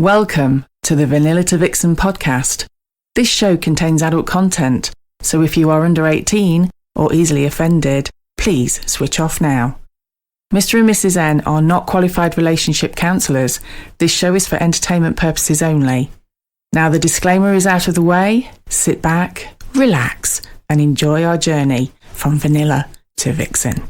Welcome to the Vanilla to Vixen podcast. This show contains adult content, so if you are under 18 or easily offended, please switch off now. Mr. and Mrs. N are not qualified relationship counsellors. This show is for entertainment purposes only. Now the disclaimer is out of the way, sit back, relax, and enjoy our journey from Vanilla to Vixen.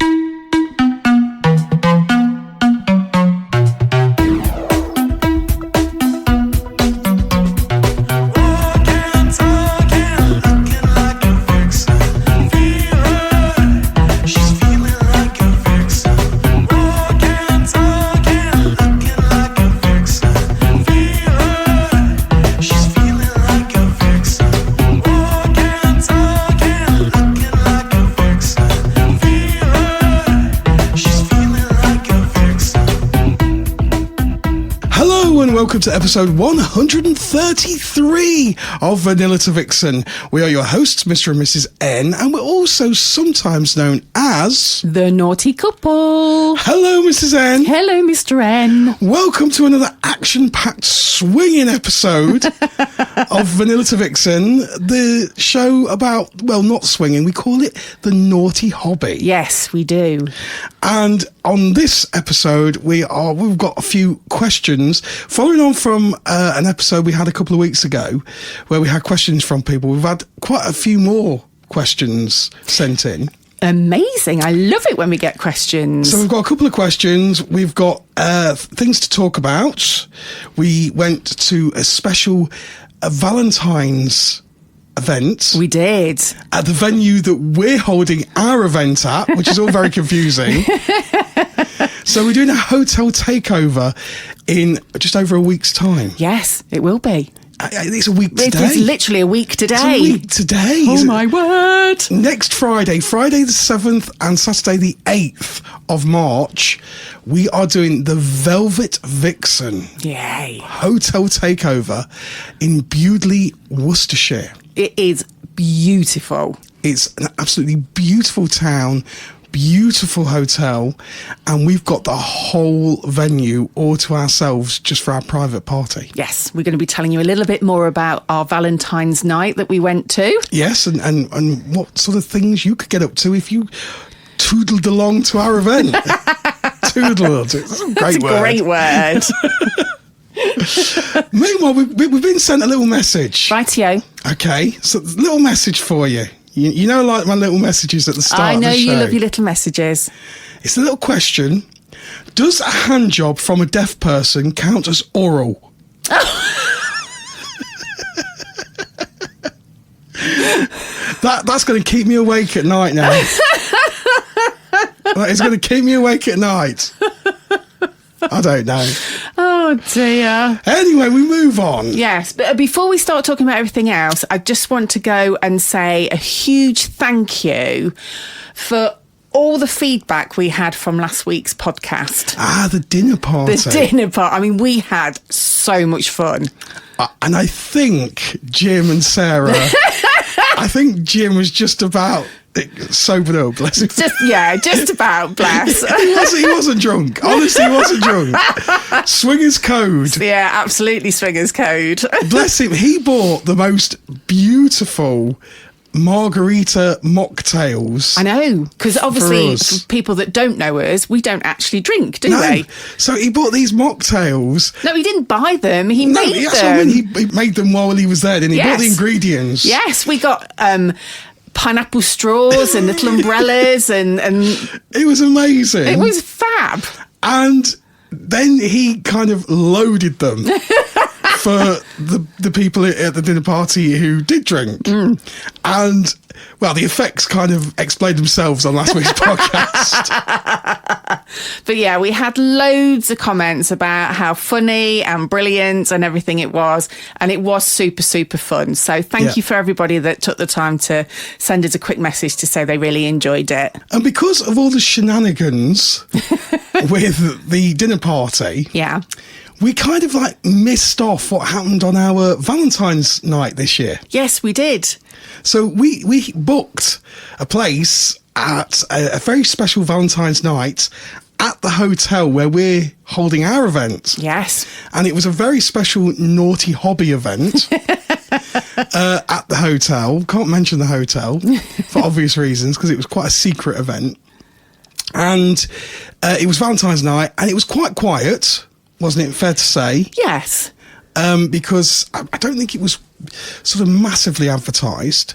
Welcome to episode 133 of Vanilla to Vixen. We are your hosts, Mr. and Mrs. N, and we're also sometimes known as... The Naughty Couple. Hello, Mrs. N. Hello, Mr. N. Welcome to another action-packed swinging episode of Vanilla to Vixen, the show about, well, not swinging, we call it the naughty hobby. Yes, we do. And on this episode, we've got a few questions following on from an episode we had a couple of weeks ago where we had questions from people. We've had quite a few more questions sent in. Amazing. I love it when we get questions. So we've got a couple of questions. We've got things to talk about. We went to a special Valentine's event. We did. At the venue that we're holding our event at, which is all very confusing. So we're doing a hotel takeover in just over a week's time. Yes, it will be. It's a week today. It is literally a week today. It's a week today. Oh my word. Next Friday the 7th and Saturday the 8th of March, we are doing the Velvet Vixen. Yay. Hotel takeover in Bewdley, Worcestershire. It is beautiful. It's an absolutely beautiful town, beautiful hotel, and we've got the whole venue all to ourselves just for our private party. Yes, we're going to be telling you a little bit more about our Valentine's night that we went to. Yes, and what sort of things you could get up to if you toodled along to our event. Toodled. It's a great word. Great word. Meanwhile, we've been sent a little message. Rightio. Okay, so a little message for you. You know, like my little messages at the start of the show. I know you love your little messages. It's a little question. Does a hand job from a deaf person count as oral? That's going to keep me awake at night now. It's going to keep me awake at night. I don't know. Oh, dear. Anyway, we move on. Yes, but before we start talking about everything else, I just want to go and say a huge thank you for all the feedback we had from last week's podcast. The dinner party. The dinner party. I mean, we had so much fun. And I think Jim and Sarah, I think Jim was just about... sobered up, bless him. Just about, bless. He wasn't drunk. Honestly, he wasn't drunk. Swingers code. Yeah, absolutely swingers code. Bless him. He bought the most beautiful margarita mocktails. I know, because obviously for people that don't know us, we don't actually drink, do we? So he bought these mocktails. No, he didn't buy them. He made them. That's what I mean. He made them while he was there, didn't he? Yes. Bought the ingredients. Yes, we got... pineapple straws and little umbrellas and it was amazing. It was fab. And then he kind of loaded them for the people at the dinner party who did drink. And well, the effects kind of explained themselves on last week's podcast. But yeah, we had loads of comments about how funny and brilliant and everything it was. And it was super, super fun. So thank you for everybody that took the time to send us a quick message to say they really enjoyed it. And because of all the shenanigans with the dinner party, we kind of like missed off what happened on our Valentine's night this year. Yes, we did. So we booked a place at a very special Valentine's night at the hotel where we're holding our event. Yes. And it was a very special naughty hobby event at the hotel. Can't mention the hotel for obvious reasons because it was quite a secret event. And it was Valentine's night and it was quite quiet, wasn't it? Fair to say. Yes. Because I don't think it was sort of massively advertised.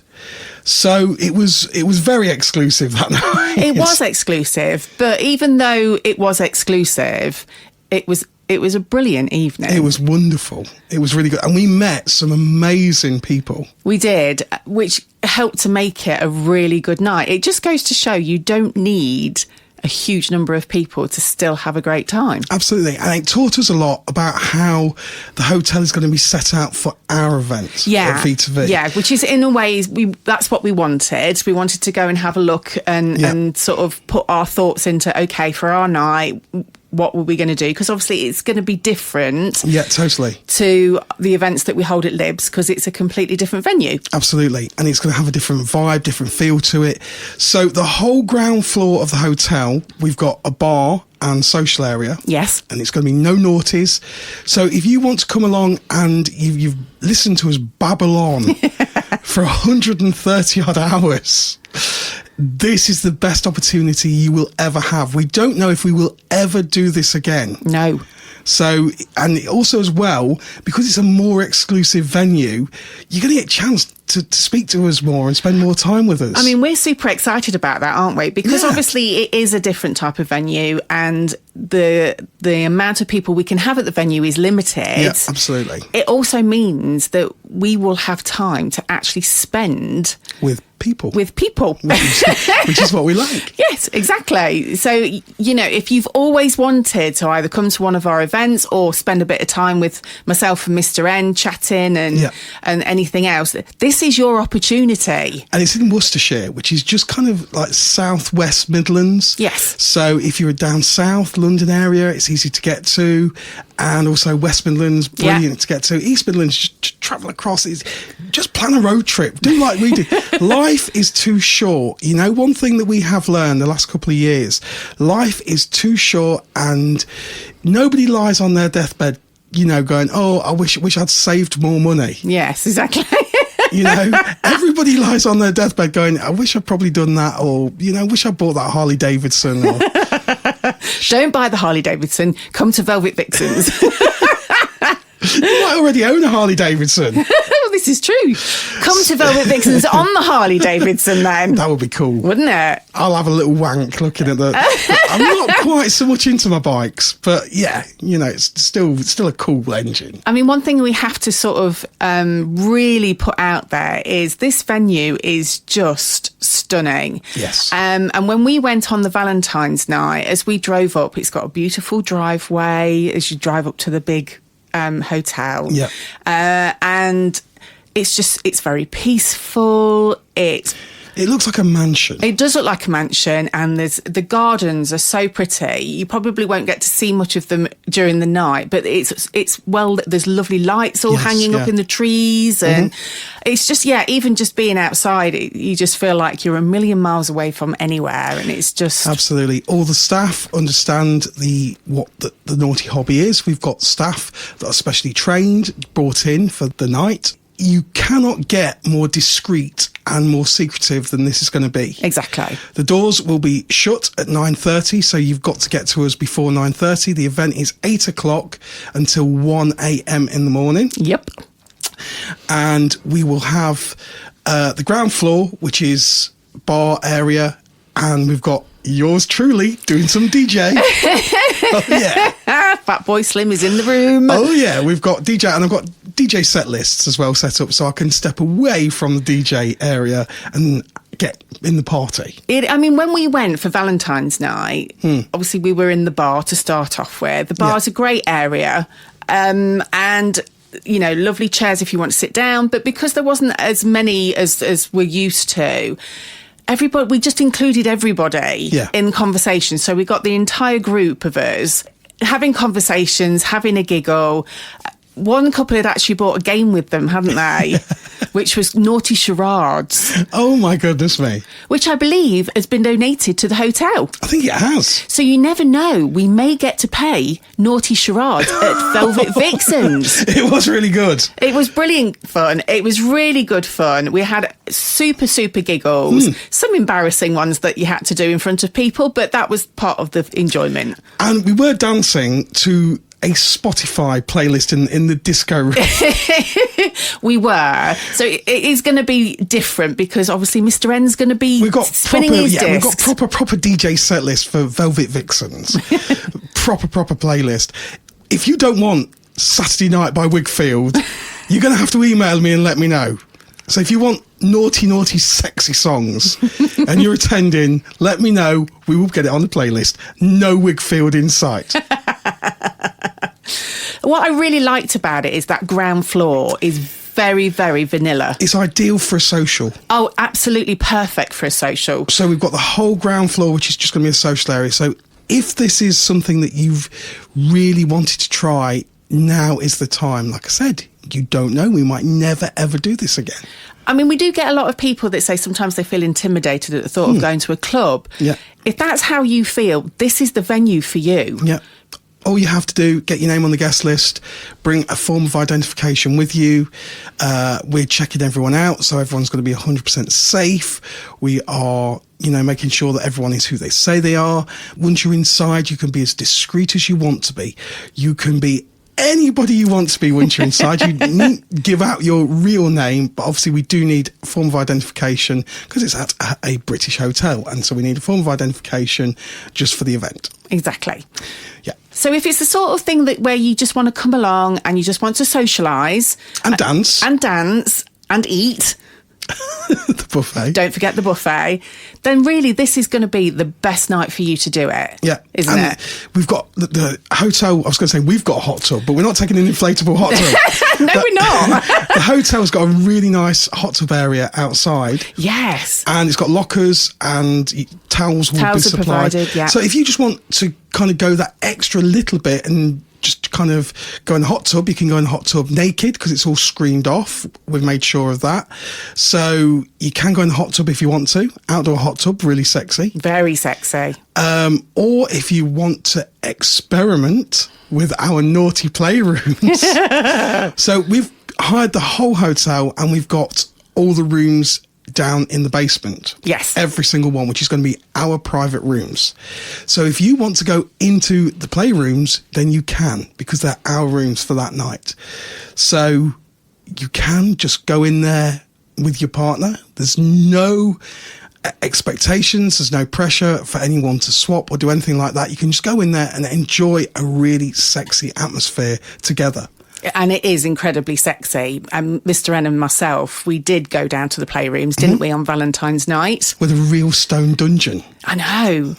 So it was very exclusive that night. It was exclusive, but even though it was exclusive, it was a brilliant evening. It was wonderful. It was really good. And we met some amazing people. We did, which helped to make it a really good night. It just goes to show you don't need a huge number of people to still have a great time. Absolutely. And it taught us a lot about how the hotel is going to be set out for our event at V2V. Yeah, which is in a way, that's what we wanted. We wanted to go and have a look and sort of put our thoughts into, okay, for our night, what were we going to do? Because obviously it's going to be different. Yeah, totally. To the events that we hold at Libs because it's a completely different venue. Absolutely. And it's going to have a different vibe, different feel to it. So the whole ground floor of the hotel, we've got a bar and social area. Yes. And it's going to be no naughties. So if you want to come along and you've listened to us babble on for 130 odd hours, this is the best opportunity you will ever have. We don't know if we will ever do this again. No. So, and also as well, because it's a more exclusive venue, you're going to get a chance to speak to us more and spend more time with us. I mean, we're super excited about that, aren't we? Because obviously it is a different type of venue and the amount of people we can have at the venue is limited. Yeah, absolutely. It also means that we will have time to actually spend with people. Which is what we like. Yes, exactly. So, you know, if you've always wanted to either come to one of our events or spend a bit of time with myself and Mr. N chatting and anything else, this is your opportunity. And it's in Worcestershire, which is just kind of like southwest Midlands. Yes. So if you're down south, London area, it's easy to get to. And also West Midlands, brilliant to get to. East Midlands, just travel across. Just plan a road trip. Do like we do. Life is too short. You know, one thing that we have learned the last couple of years, life is too short and nobody lies on their deathbed, you know, going, oh, I wish I'd saved more money. Yes, exactly. You know, everybody lies on their deathbed going, I wish I'd probably done that, or, you know, I wish I bought that Harley Davidson. Or... Don't buy the Harley Davidson. Come to Velvet Vixens. You might already own a Harley Davidson. Well, this is true. Come to Velvet Vixens on the Harley Davidson then. That would be cool. Wouldn't it? I'll have a little wank looking at the... I'm not quite so much into my bikes, but yeah, you know, it's still a cool engine. I mean, one thing we have to sort of really put out there is this venue is just stunning. Yes. And when we went on the Valentine's night, as we drove up, it's got a beautiful driveway as you drive up to the big hotel. Yeah. And it's very peaceful. It looks like a mansion. It does look like a mansion, and the gardens are so pretty. You probably won't get to see much of them during the night, but there's lovely lights all hanging up in the trees, and it's just even just being outside, you just feel like you're a million miles away from anywhere, and it's just absolutely. All the staff understand what the naughty hobby is. We've got staff that are specially trained, brought in for the night. You cannot get more discreet and more secretive than this is going to be. Exactly. The doors will be shut at 9:30, so you've got to get to us before 9:30. The event is 8 o'clock until 1 a.m. in the morning. Yep. And we will have the ground floor, which is bar area, and we've got yours truly doing some DJ. Oh, yeah. Fat Boy Slim is in the room. Oh, yeah. We've got DJ, and I've got DJ set lists as well set up, so I can step away from the DJ area and get in the party. When we went for Valentine's night, obviously we were in the bar to start off with. The bar's a great area, and you know, lovely chairs if you want to sit down, but because there wasn't as many as we're used to, we just included everybody in conversation. So we got the entire group of us having conversations, having a giggle. One couple had actually brought a game with them, hadn't they? which was naughty charades, Oh my goodness me. which I believe has been donated to the hotel. I think it has. So you never know, we may get to pay naughty charades at Velvet Vixens. It was really good. It was brilliant fun. It was really good fun. We had super giggles, some embarrassing ones that you had to do in front of people, but that was part of the enjoyment. And we were dancing to a Spotify playlist in the disco room. We were. So it is going to be different because obviously Mr. N's going to be We've got spinning proper, his yeah, we've got discs. proper DJ set list for Velvet Vixens. proper playlist. If you don't want Saturday Night by Wigfield, you're going to have to email me and let me know. So if you want naughty, sexy songs and you're attending, let me know. We will get it on the playlist. No Wigfield in sight. What I really liked about it is that ground floor is very vanilla. It's ideal for a social. Oh, absolutely perfect for a social. So we've got the whole ground floor, which is just going to be a social area. So if this is something that you've really wanted to try, now is the time. Like I said, you don't know. We might never, ever do this again. I mean, we do get a lot of people that say sometimes they feel intimidated at the thought of going to a club. Yeah. If that's how you feel, this is the venue for you. Yeah. All you have to do, get your name on the guest list, bring a form of identification with you. We're checking everyone out, so everyone's going to be 100% safe. We are, making sure that everyone is who they say they are. Once you're inside, you can be as discreet as you want to be. You can be anybody you want to be once you're inside. You need give out your real name, but obviously we do need a form of identification because it's at a British hotel, and so we need a form of identification just for the event. Exactly. Yeah. So if it's the sort of thing that where you just want to come along and you just want to socialise And dance. And eat, The buffet. don't forget the buffet, then really this is going to be the best night for you to do it. Yeah. Isn't and it? We've got the hotel, I was going to say we've got a hot tub, but we're not taking an inflatable hot tub. No, we're not. The hotel's got a really nice hot tub area outside. Yes. And it's got lockers and towels will be Towels are supplied. provided, yeah. So if you just want to kind of go that extra little bit and just kind of go in the hot tub, you can go in the hot tub naked because it's all screened off. We've made sure of that. So you can go in the hot tub if you want to. Outdoor hot tub, really sexy. Very sexy. Or if you want to experiment with our naughty playrooms. So we've hired the whole hotel and we've got all the rooms down in the basement. Yes. Every single one, which is going to be our private rooms. So if you want to go into the playrooms, then you can, because they're our rooms for that night. So you can just go in there with your partner. There's no expectations, there's no pressure for anyone to swap or do anything like that. You can just go in there and enjoy a really sexy atmosphere together. And it is incredibly sexy. And Mr. N and myself, we did go down to the playrooms, didn't we, on Valentine's night? With a real stone dungeon. I know.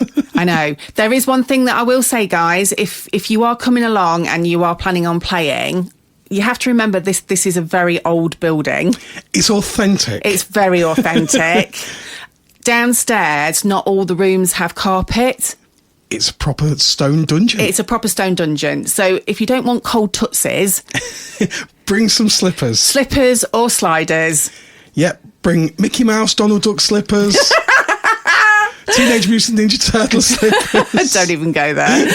There is one thing that I will say, guys. If you are coming along and you are planning on playing, you have to remember this is a very old building. It's authentic. It's very authentic. Downstairs, not all the rooms have carpet. It's a proper stone dungeon. It's a proper stone dungeon. So if you don't want cold tootsies, bring some slippers. Slippers or sliders. Yep, bring Mickey Mouse, Donald Duck slippers. Teenage Mutant Ninja Turtle slippers. Don't even go there.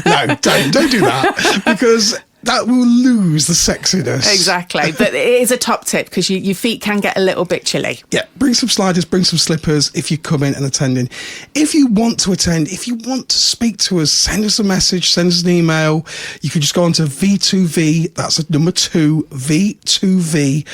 No, don't do that, because that will lose the sexiness. Exactly. But it is a top tip because your feet can get a little bit chilly. Yeah, bring some sliders, bring some slippers if you come in and attending. If you want to attend, if you want to speak to us, send us a message, send us an email. You can just go on to V2V, that's number 2, V2V.uk,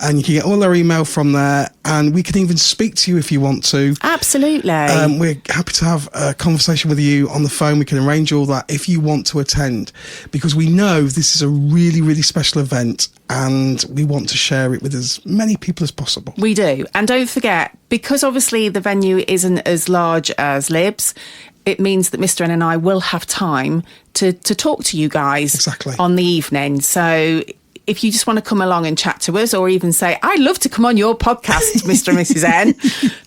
and you can get all our email from there, and we can even speak to you if you want to. Absolutely. We're happy to have a conversation with you on the phone. We can arrange all that if you want to attend, because we know this is a really, really special event and we want to share it with as many people as possible. We do. And don't forget, because obviously the venue isn't as large as Libs, it means that Mr. N and I will have time to talk to you guys Exactly. on the evening. So if you just want to come along and chat to us, or even say, I'd love to come on your podcast, Mr. and Mrs. N,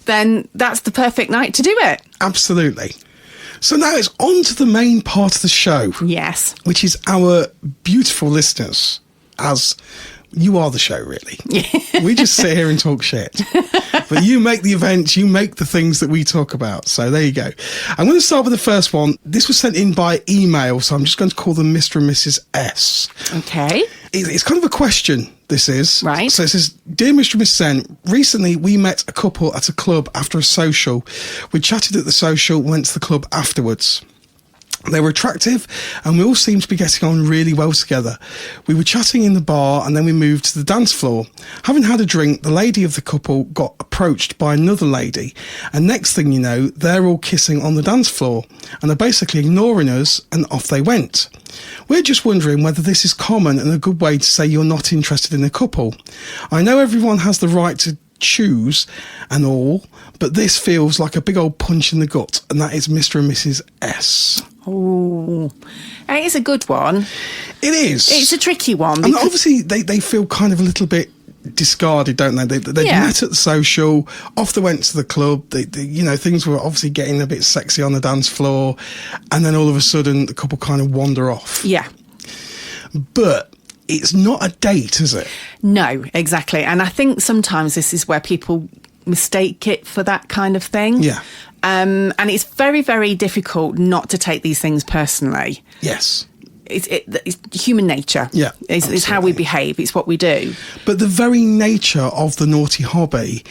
then that's the perfect night to do it. Absolutely. So now it's on to the main part of the show. Yes. Which is our beautiful listeners, as You are the show, really. We just sit here and talk shit. But you make the events, you make the things that we talk about. So there you go. I'm going to start with the first one. This was sent in by email, so I'm just going to call them Mr. and Mrs. S. Okay. It's kind of a question, this is. Right. So it says, Dear Mr. and Mrs. N, recently we met a couple at a club after a social. We chatted at the social, went to the club afterwards. They were attractive and we all seemed to be getting on really well together. We were chatting in the bar and then we moved to the dance floor. Having had a drink, the lady of the couple got approached by another lady, and next thing you know, they're all kissing on the dance floor and are basically ignoring us, and off they went. We're just wondering whether this is common and a good way to say you're not interested in a couple. I know everyone has the right to choose and all, but this feels like a big old punch in the gut, and that is Mr. and Mrs. S. Oh, it is a good one. It is. It's a tricky one. And obviously they feel kind of a little bit discarded, don't they? They met at the social, off they went to the club. They, things were obviously getting a bit sexy on the dance floor, and then all of a sudden the couple kind of wander off. Yeah. But it's not a date, is it? No, exactly. And I think sometimes this is where people mistake it for that kind of thing. Yeah. And it's very, very difficult not to take these things personally. Yes. It's human nature. Yeah. It's how we behave. It's what we do. But the very nature of the naughty hobby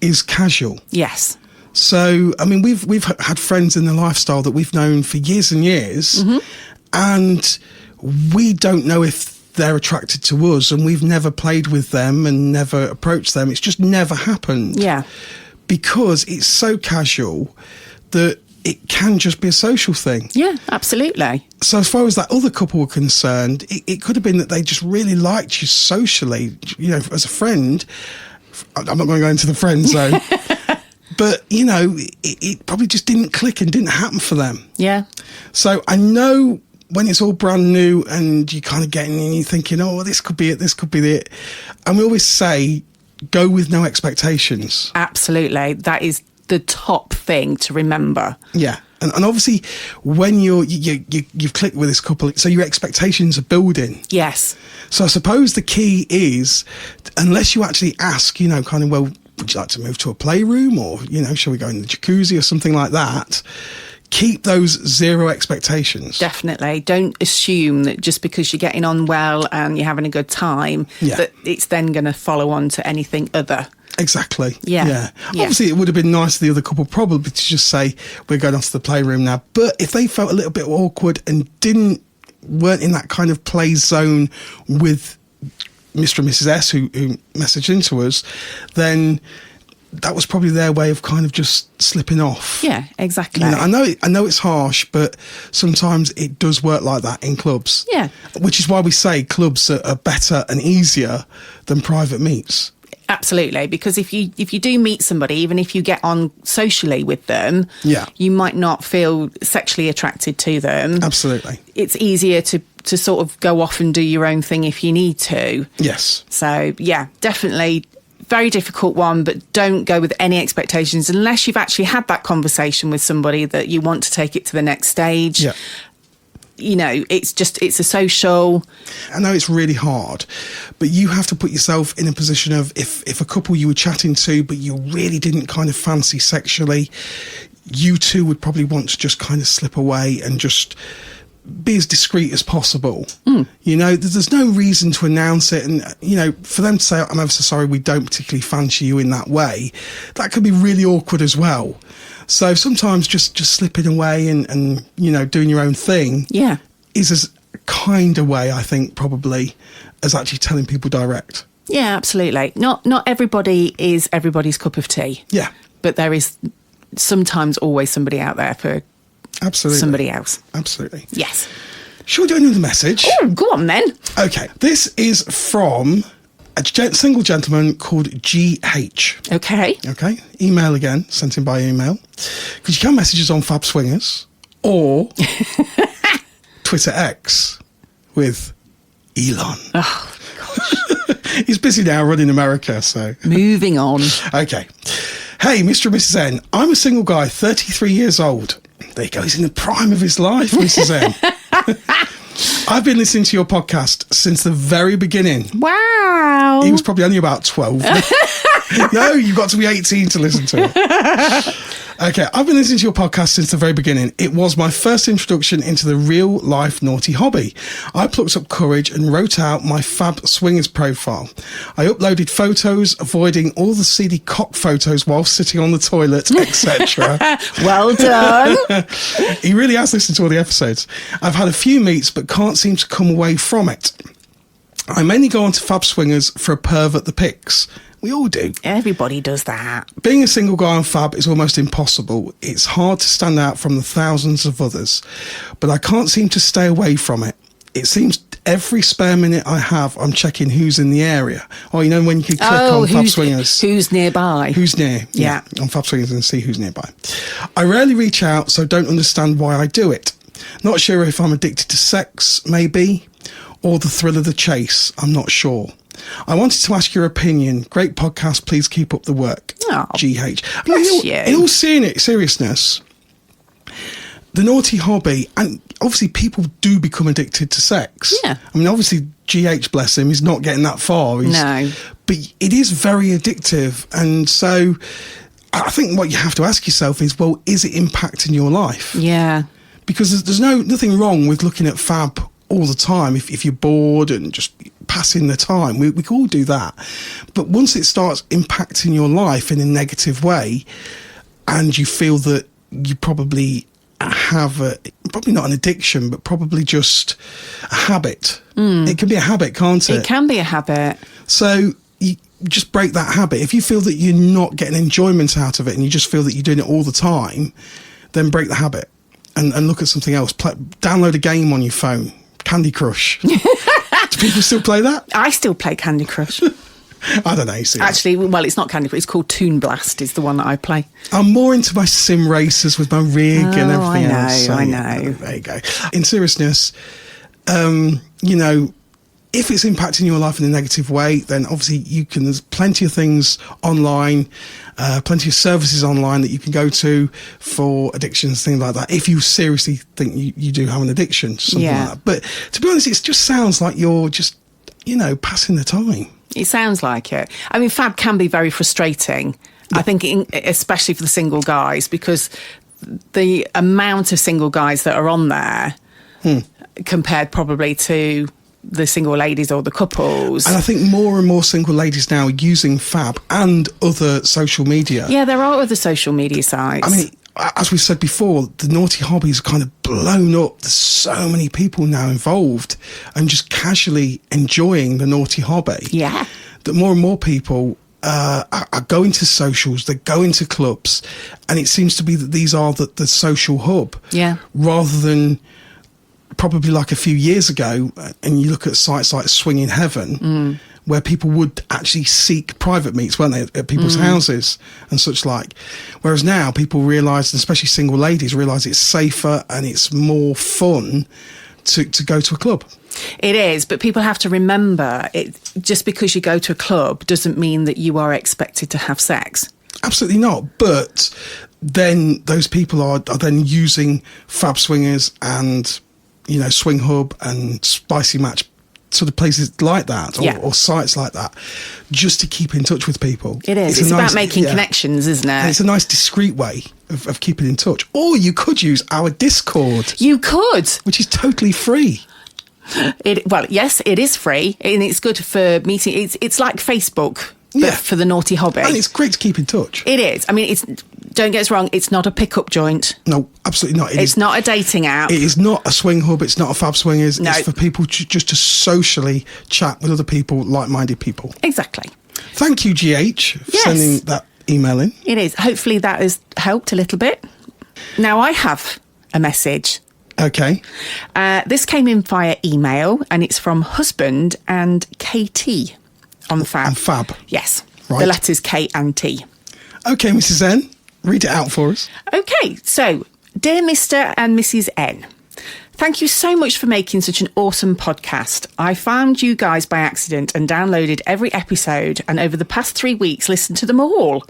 is casual. Yes. So, I mean, we've had friends in the lifestyle that we've known for years and years, and we don't know if they're attracted to us, and we've never played with them and never approached them. It's just never happened. Yeah. Because it's so casual that it can just be a social thing. Yeah, absolutely. So as far as that other couple were concerned, it could have been that they just really liked you socially, as a friend. I'm not going to go into the friend zone. But, it probably just didn't click and didn't happen for them. Yeah. So I know when it's all brand new and you're kind of getting in, you're thinking, oh, well, this could be it, this could be it. And we always say, go with no expectations. Absolutely. That is the top thing to remember. Yeah. And obviously, when you've clicked with this couple, so your expectations are building. Yes. So I suppose the key is, unless you actually ask, kind of, well, would you like to move to a playroom, or, shall we go in the jacuzzi or something like that? Keep those zero expectations. Definitely. Don't assume that just because you're getting on well and you're having a good time, that it's then going to follow on to anything other. Exactly. Yeah. Obviously, it would have been nice for the other couple probably to just say, we're going off to the playroom now. But if they felt a little bit awkward and weren't in that kind of play zone with Mr. and Mrs. S, who messaged into us, then that was probably their way of kind of just slipping off. Yeah, exactly. I know it's harsh, but sometimes it does work like that in clubs. Yeah. Which is why we say clubs are better and easier than private meets. Absolutely, because if you do meet somebody, even if you get on socially with them, you might not feel sexually attracted to them. Absolutely. It's easier to sort of go off and do your own thing if you need to. Yes. So, yeah, definitely very difficult one, but don't go with any expectations unless you've actually had that conversation with somebody that you want to take it to the next stage. Yeah. It's a social. I know it's really hard, but you have to put yourself in a position of if a couple you were chatting to, but you really didn't kind of fancy sexually, you two would probably want to just kind of slip away and just be as discreet as possible. There's no reason to announce it, and for them to say, I'm ever so sorry, we don't particularly fancy you in that way, that could be really awkward as well. So sometimes just slipping away and doing your own thing is as kind a way, I think, probably, as actually telling people direct. Yeah, absolutely. Not everybody is everybody's cup of tea. Yeah. But there is sometimes always somebody out there for somebody else. Absolutely. Yes. Shall we do another message? Oh, go on then. Okay. This is from a single gentleman called GH. Okay. Email again, sent in by email. Because you can message us on Fab Swingers or Twitter X with Elon. Oh, gosh. He's busy now running America, so. Moving on. Okay. Hey, Mr. and Mrs. N, I'm a single guy, 33 years old. There you go, he's in the prime of his life, Mrs. N. I've been listening to your podcast since the very beginning. Wow. He was probably only about 12. No, you've got to be 18 to listen to it. Okay, I've been listening to your podcast since the very beginning. It was my first introduction into the real life naughty hobby. I plucked up courage and wrote out my Fab Swingers profile. I uploaded photos, avoiding all the seedy cock photos while sitting on the toilet, etc. Well done. He really has listened to all the episodes. I've had a few meets, but can't seem to come away from it. I mainly go on to Fab Swingers for a pervert the pics. We all do. Everybody does that. Being a single guy on Fab is almost impossible. It's hard to stand out from the thousands of others, but I can't seem to stay away from it. It seems every spare minute I have, I'm checking who's in the area. Or, you know, when you can click on Fab Swingers. Who's nearby. Who's near. Yeah. On Fab Swingers and see who's nearby. I rarely reach out, so don't understand why I do it. Not sure if I'm addicted to sex, maybe, or the thrill of the chase. I'm not sure. I wanted to ask your opinion. Great podcast. Please keep up the work. Oh, GH. bless you. In all seriousness, the naughty hobby, and obviously people do become addicted to sex. Yeah. I mean, obviously GH, bless him, is not getting that far. No. But it is very addictive. And so I think what you have to ask yourself is, well, is it impacting your life? Yeah. Because there's nothing wrong with looking at Fab all the time if you're bored and just passing the time. We can all do that. But once it starts impacting your life in a negative way and you feel that you probably have probably not an addiction, but probably just a habit. It can be a habit, can't it? It can be a habit. So you just break that habit. If you feel that you're not getting enjoyment out of it and you just feel that you're doing it all the time, then break the habit and look at something else. Download a game on your phone. Candy Crush. Do people still play that? I still play Candy Crush. I don't know. Actually, well, it's not Candy Crush. It's called Toon Blast is the one that I play. I'm more into my sim races with my rig and everything else. So, I know. There you go. In seriousness, you know, if it's impacting your life in a negative way, then obviously there's plenty of things online, plenty of services online that you can go to for addictions, things like that. If you seriously think you do have an addiction, something like that. But to be honest, it just sounds like you're just, you know, passing the time. It sounds like it. I mean, Fab can be very frustrating. Yeah. I think, especially for the single guys, because the amount of single guys that are on there compared probably to the single ladies or the couples. And I think more and more single ladies now are using Fab and other social media. Yeah, there are other social media sites. I mean, as we said before, the naughty hobby's kind of blown up. There's so many people now involved and just casually enjoying the naughty hobby. Yeah. That more and more people are going to socials, they're going to clubs, and it seems to be that these are the social hub. Yeah. Rather than probably like a few years ago, and you look at sites like Swinging Heaven, where people would actually seek private meets, weren't they, at people's houses and such like. Whereas now people realise, especially single ladies, realise it's safer and it's more fun to go to a club. It is, but people have to remember, just because you go to a club doesn't mean that you are expected to have sex. Absolutely not. But then those people are then using Fab Swingers and, you know, Swing Hub and Spicy Match, sort of places like that, or sites like that, just to keep in touch with people. It is. It's about making connections, isn't it? And it's a nice, discreet way of keeping in touch. Or you could use our Discord. You could. Which is totally free. Well, yes, it is free, and it's good for meeting. It's like Facebook, but for the naughty hobby. And it's great to keep in touch. It is. I mean, don't get us wrong, it's not a pickup joint. No, absolutely not. It's not a dating app. It is not a swing hub. It's not a Fab Swingers. No. It's for people just to socially chat with other people, like-minded people. Exactly. Thank you, GH, for sending that email in. It is. Hopefully that has helped a little bit. Now, I have a message. Okay. This came in via email, and it's from husband and KT on Fab. On Fab? Yes. Right. The letters K and T. Okay, Mrs. N, read it out for us. Okay, so, dear Mr. and Mrs. N, Thank you so much for making such an awesome podcast. I found you guys by accident and downloaded every episode, and over the past 3 weeks listened to them all.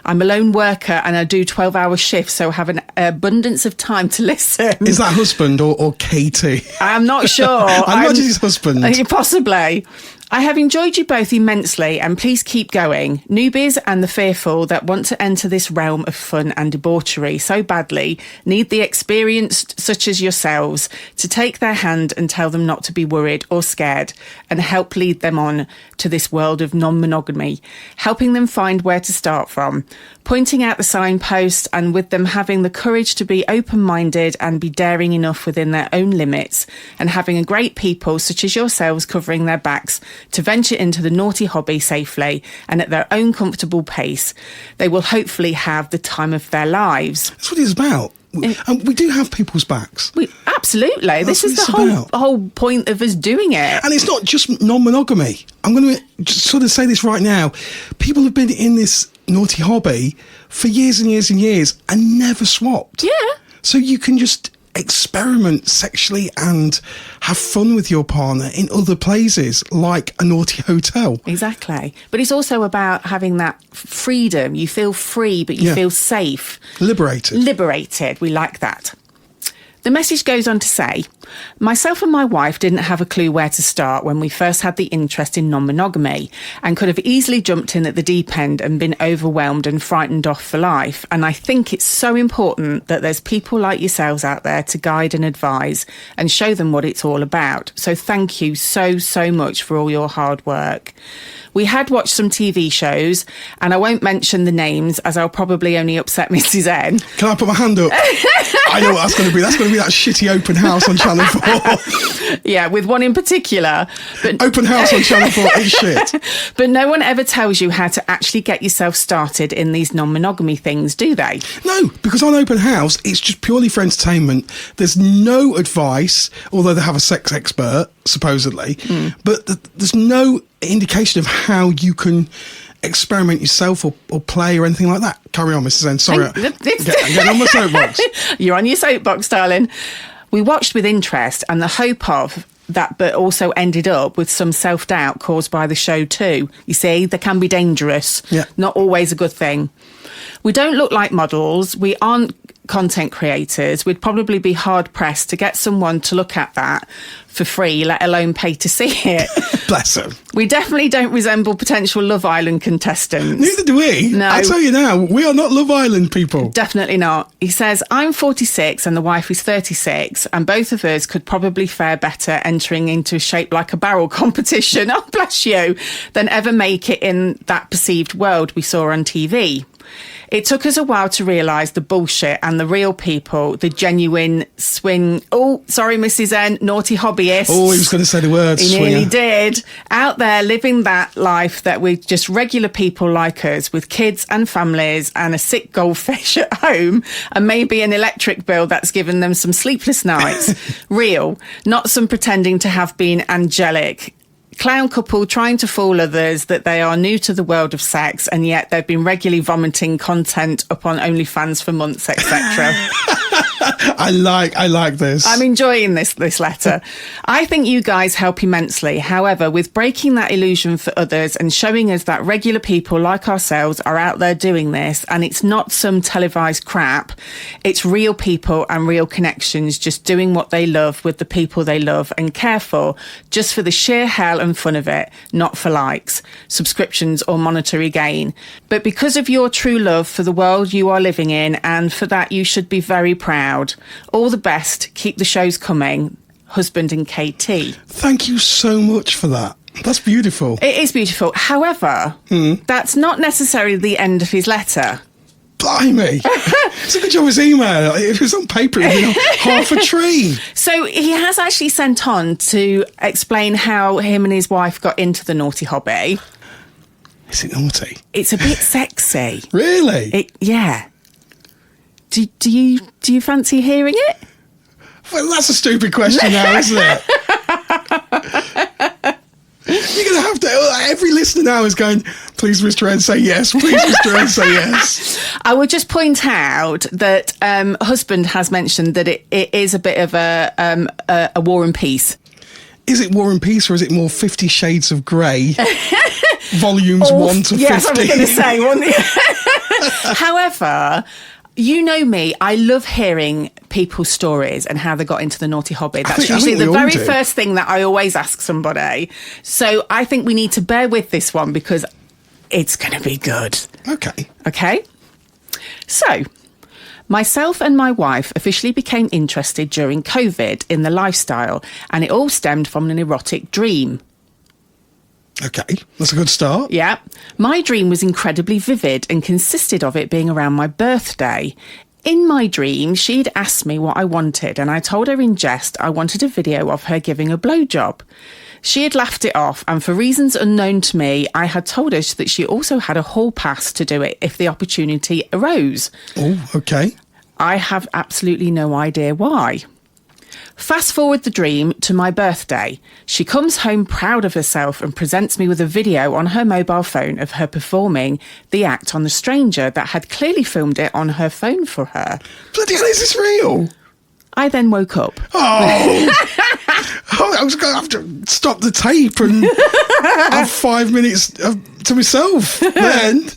I'm a lone worker and I do 12-hour shifts, so I have an abundance of time to listen. Is that husband or Katie? I'm not sure. I imagine his husband. Possibly. I have enjoyed you both immensely, and please keep going. Newbies and the fearful that want to enter this realm of fun and debauchery so badly need the experienced such as yourselves to take their hand and tell them not to be worried or scared, and help lead them on to this world of non-monogamy, helping them find where to start from, pointing out the signposts, and with them having the courage to be open-minded and be daring enough within their own limits, and having a great people such as yourselves covering their backs to venture into the naughty hobby safely and at their own comfortable pace. They will hopefully have the time of their lives. That's what it's about. And we do have people's backs. Absolutely. This is the whole point of us doing it. And it's not just non-monogamy. I'm going to just sort of say this right now. People have been in this naughty hobby for years and years and years and never swapped. Yeah. So you can just experiment sexually and have fun with your partner in other places, like a naughty hotel. Exactly. But it's also about having that freedom. You feel free, but you feel safe. Liberated. Liberated. We like that. The message goes on to say, myself and my wife didn't have a clue where to start when we first had the interest in non-monogamy, and could have easily jumped in at the deep end and been overwhelmed and frightened off for life. And I think it's so important that there's people like yourselves out there to guide and advise and show them what it's all about. So thank you so much for all your hard work. We had watched some TV shows, and I won't mention the names as I'll probably only upset Mrs. N. Can I put my hand up? I know what that's going to be. That's going to be that shitty open house on Channel 4. Yeah, with one in particular. But open house on Channel 4 is shit. But no one ever tells you how to actually get yourself started in these non-monogamy things, do they? No, because on Open House, it's just purely for entertainment. There's no advice, although they have a sex expert, supposedly. But there's no indication of how you can experiment yourself or play or anything like that. Carry on, Mrs. N. Sorry, I'm getting on my soapbox. You're on your soapbox, darling. We watched with interest and the hope of that, but also ended up with some self-doubt caused by the show too. You see, they can be dangerous. Yeah. Not always a good thing. We don't look like models. We aren't content creators. We'd probably be hard pressed to get someone to look at that for free, let alone pay to see it. Bless them. We definitely don't resemble potential Love Island contestants. Neither do we. No. I'll tell you now, we are not Love Island people. Definitely not. He says, I'm 46 and the wife is 36, and both of us could probably fare better entering into a Shaped Like a Barrel competition, oh bless you, than ever make it in that perceived world we saw on TV. It took us a while to realise the bullshit and the real people, the genuine swing... Oh, sorry, Mrs. N, naughty hobbyists. Oh, he was going to say the word He swinger. nearly did. Out there living that life that we're just regular people like us with kids and families and a sick goldfish at home and maybe an electric bill that's given them some sleepless nights. Real, not some pretending to have been angelic. Clown couple trying to fool others that they are new to the world of sex, and yet they've been regularly vomiting content up on OnlyFans for months, etc. I like this. I'm enjoying this letter. I think you guys help immensely. However, with breaking that illusion for others and showing us that regular people like ourselves are out there doing this, and it's not some televised crap, it's real people and real connections just doing what they love with the people they love and care for, just for the sheer hell and fun of it, not for likes, subscriptions or monetary gain. But because of your true love for the world you are living in, and for that you should be very proud. All the best. Keep the shows coming. Husband and KT. Thank you so much for that. That's beautiful. It is beautiful. However, that's not necessarily the end of his letter. Blimey. It's a good job his email. If it was on paper, it would be half a tree. So he has actually sent on to explain how him and his wife got into the naughty hobby. Is it naughty? It's a bit sexy. Really? Yeah. Do you fancy hearing it? Well, that's a stupid question now, isn't it? You're going to have to... Every listener listener now is going, please, Mr. N, say yes. Please, Mr. N, say yes. I would just point out that husband has mentioned that it is a bit of a War and Peace. Is it War and Peace, or is it more 50 Shades of Grey? Volumes 1 to 50. Yes, I was going to say one. However, you know me, I love hearing people's stories and how they got into the naughty hobby. That's usually the very first thing that I always ask somebody. So I think we need to bear with this one because it's going to be good. Okay? So, myself and my wife officially became interested during COVID in the lifestyle, and it all stemmed from an erotic dream. Okay, that's a good start. Yeah. My dream was incredibly vivid and consisted of it being around my birthday. In my dream, she'd asked me what I wanted, and I told her in jest I wanted a video of her giving a blowjob. She had laughed it off, and for reasons unknown to me, I had told her that she also had a hall pass to do it if the opportunity arose. Oh, okay. I have absolutely no idea why. Fast forward the dream to my birthday. She comes home proud of herself and presents me with a video on her mobile phone of her performing the act on the stranger that had clearly filmed it on her phone for her. Bloody hell, is this real? I then woke up. Oh, I was going to have to stop the tape and have 5 minutes to myself then.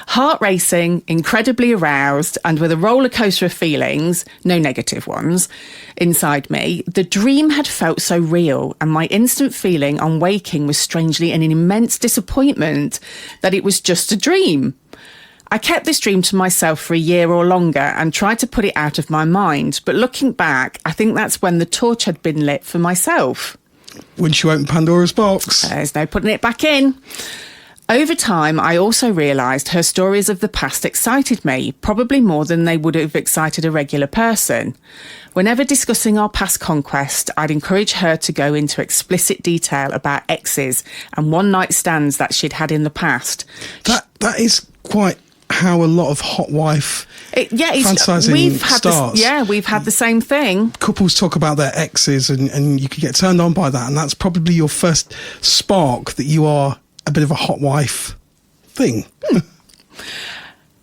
Heart racing, incredibly aroused, and with a roller coaster of feelings, no negative ones, inside me, the dream had felt so real, and my instant feeling on waking was strangely an immense disappointment that it was just a dream. I kept this dream to myself for a year or longer and tried to put it out of my mind, but looking back, I think that's when the torch had been lit for myself. When she opened Pandora's box. There's no putting it back in. Over time, I also realised her stories of the past excited me, probably more than they would have excited a regular person. Whenever discussing our past conquest, I'd encourage her to go into explicit detail about exes and one-night stands that she'd had in the past. That is quite how a lot of hot wife fantasizing starts. We've had the same thing. Couples talk about their exes and you could get turned on by that, and that's probably your first spark that you are a bit of a hot wife thing.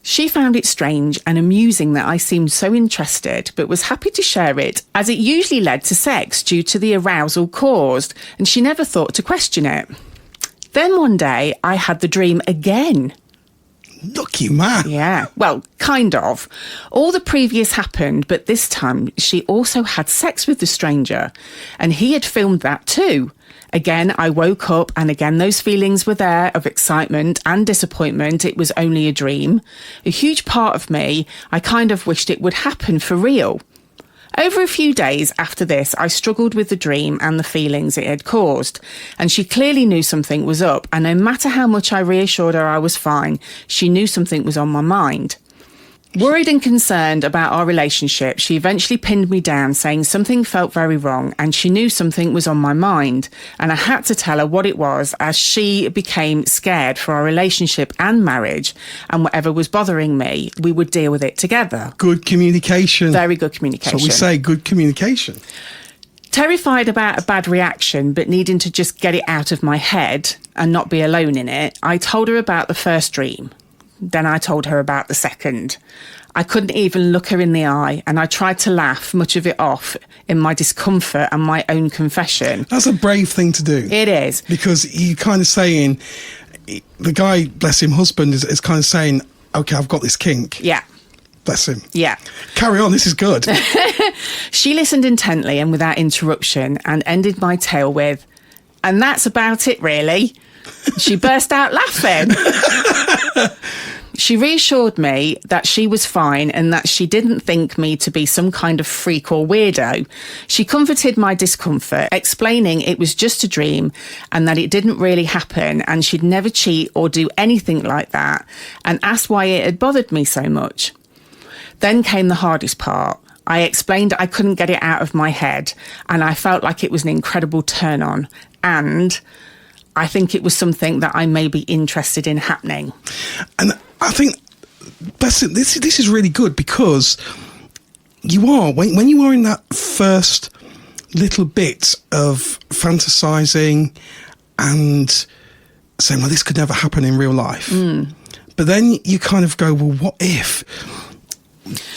She found it strange and amusing that I seemed so interested, but was happy to share it, as it usually led to sex due to the arousal caused, and she never thought to question it. Then one day, I had the dream again. Lucky man. Yeah, well, kind of. All the previous happened, but this time she also had sex with the stranger, and he had filmed that too. Again, I woke up, and again those feelings were there of excitement and disappointment. It was only a dream. A huge part of me, I kind of wished it would happen for real. Over a few days after this, I struggled with the dream and the feelings it had caused, and she clearly knew something was up, and no matter how much I reassured her I was fine, she knew something was on my mind. Worried and concerned about our relationship, she eventually pinned me down, saying something felt very wrong and she knew something was on my mind, and I had to tell her what it was, as she became scared for our relationship and marriage, and whatever was bothering me, we would deal with it together. Good communication. Very good communication. So we say good communication. Terrified about a bad reaction, but needing to just get it out of my head and not be alone in it, I told her about the first dream. Then I told her about the second. I couldn't even look her in the eye, and I tried to laugh much of it off in my discomfort and my own confession. That's a brave thing to do. It is. Because you're kind of saying, the guy, bless him, husband, is kind of saying, okay, I've got this kink. Yeah. Bless him. Yeah. Carry on, this is good. She listened intently and without interruption and ended my tale with, and that's about it, really. She burst out laughing. She reassured me that she was fine and that she didn't think me to be some kind of freak or weirdo. She comforted my discomfort, explaining it was just a dream and that it didn't really happen and she'd never cheat or do anything like that, and asked why it had bothered me so much. Then came the hardest part. I explained I couldn't get it out of my head, and I felt like it was an incredible turn on, and I think it was something that I may be interested in happening. And I think this is really good, because you are, when you are in that first little bit of fantasizing and saying, well, this could never happen in real life. But then you kind of go, well, what if?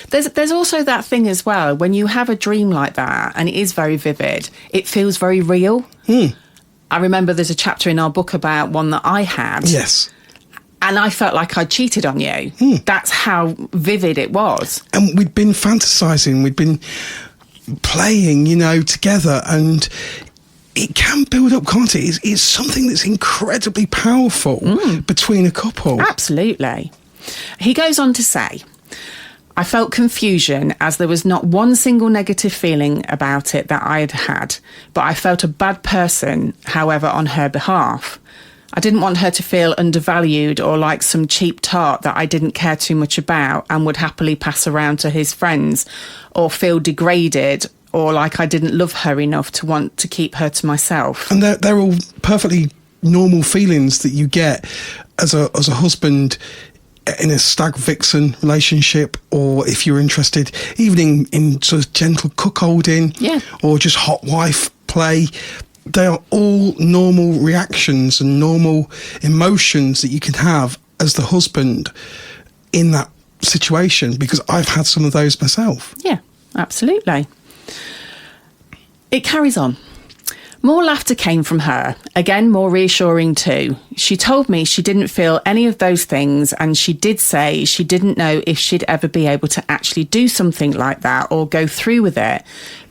There's also that thing as well, when you have a dream like that and it is very vivid, it feels very real. I remember there's a chapter in our book about one that I had. Yes. And I felt like I'd cheated on you. That's how vivid it was. And we'd been fantasising, we'd been playing, together, and it can build up, can't it? It's something that's incredibly powerful between a couple. Absolutely. He goes on to say, I felt confusion as there was not one single negative feeling about it that I had had, but I felt a bad person, however, on her behalf. I didn't want her to feel undervalued or like some cheap tart that I didn't care too much about and would happily pass around to his friends, or feel degraded or like I didn't love her enough to want to keep her to myself. And they're all perfectly normal feelings that you get as a husband in a stag vixen relationship, or if you're interested even in sort of gentle cuckolding, or just hot wife play. They are all normal reactions and normal emotions that you can have as the husband in that situation, because I've had some of those myself. Yeah, absolutely. It carries on. More laughter came from her, again more reassuring too. She told me she didn't feel any of those things, and she did say she didn't know if she'd ever be able to actually do something like that or go through with it.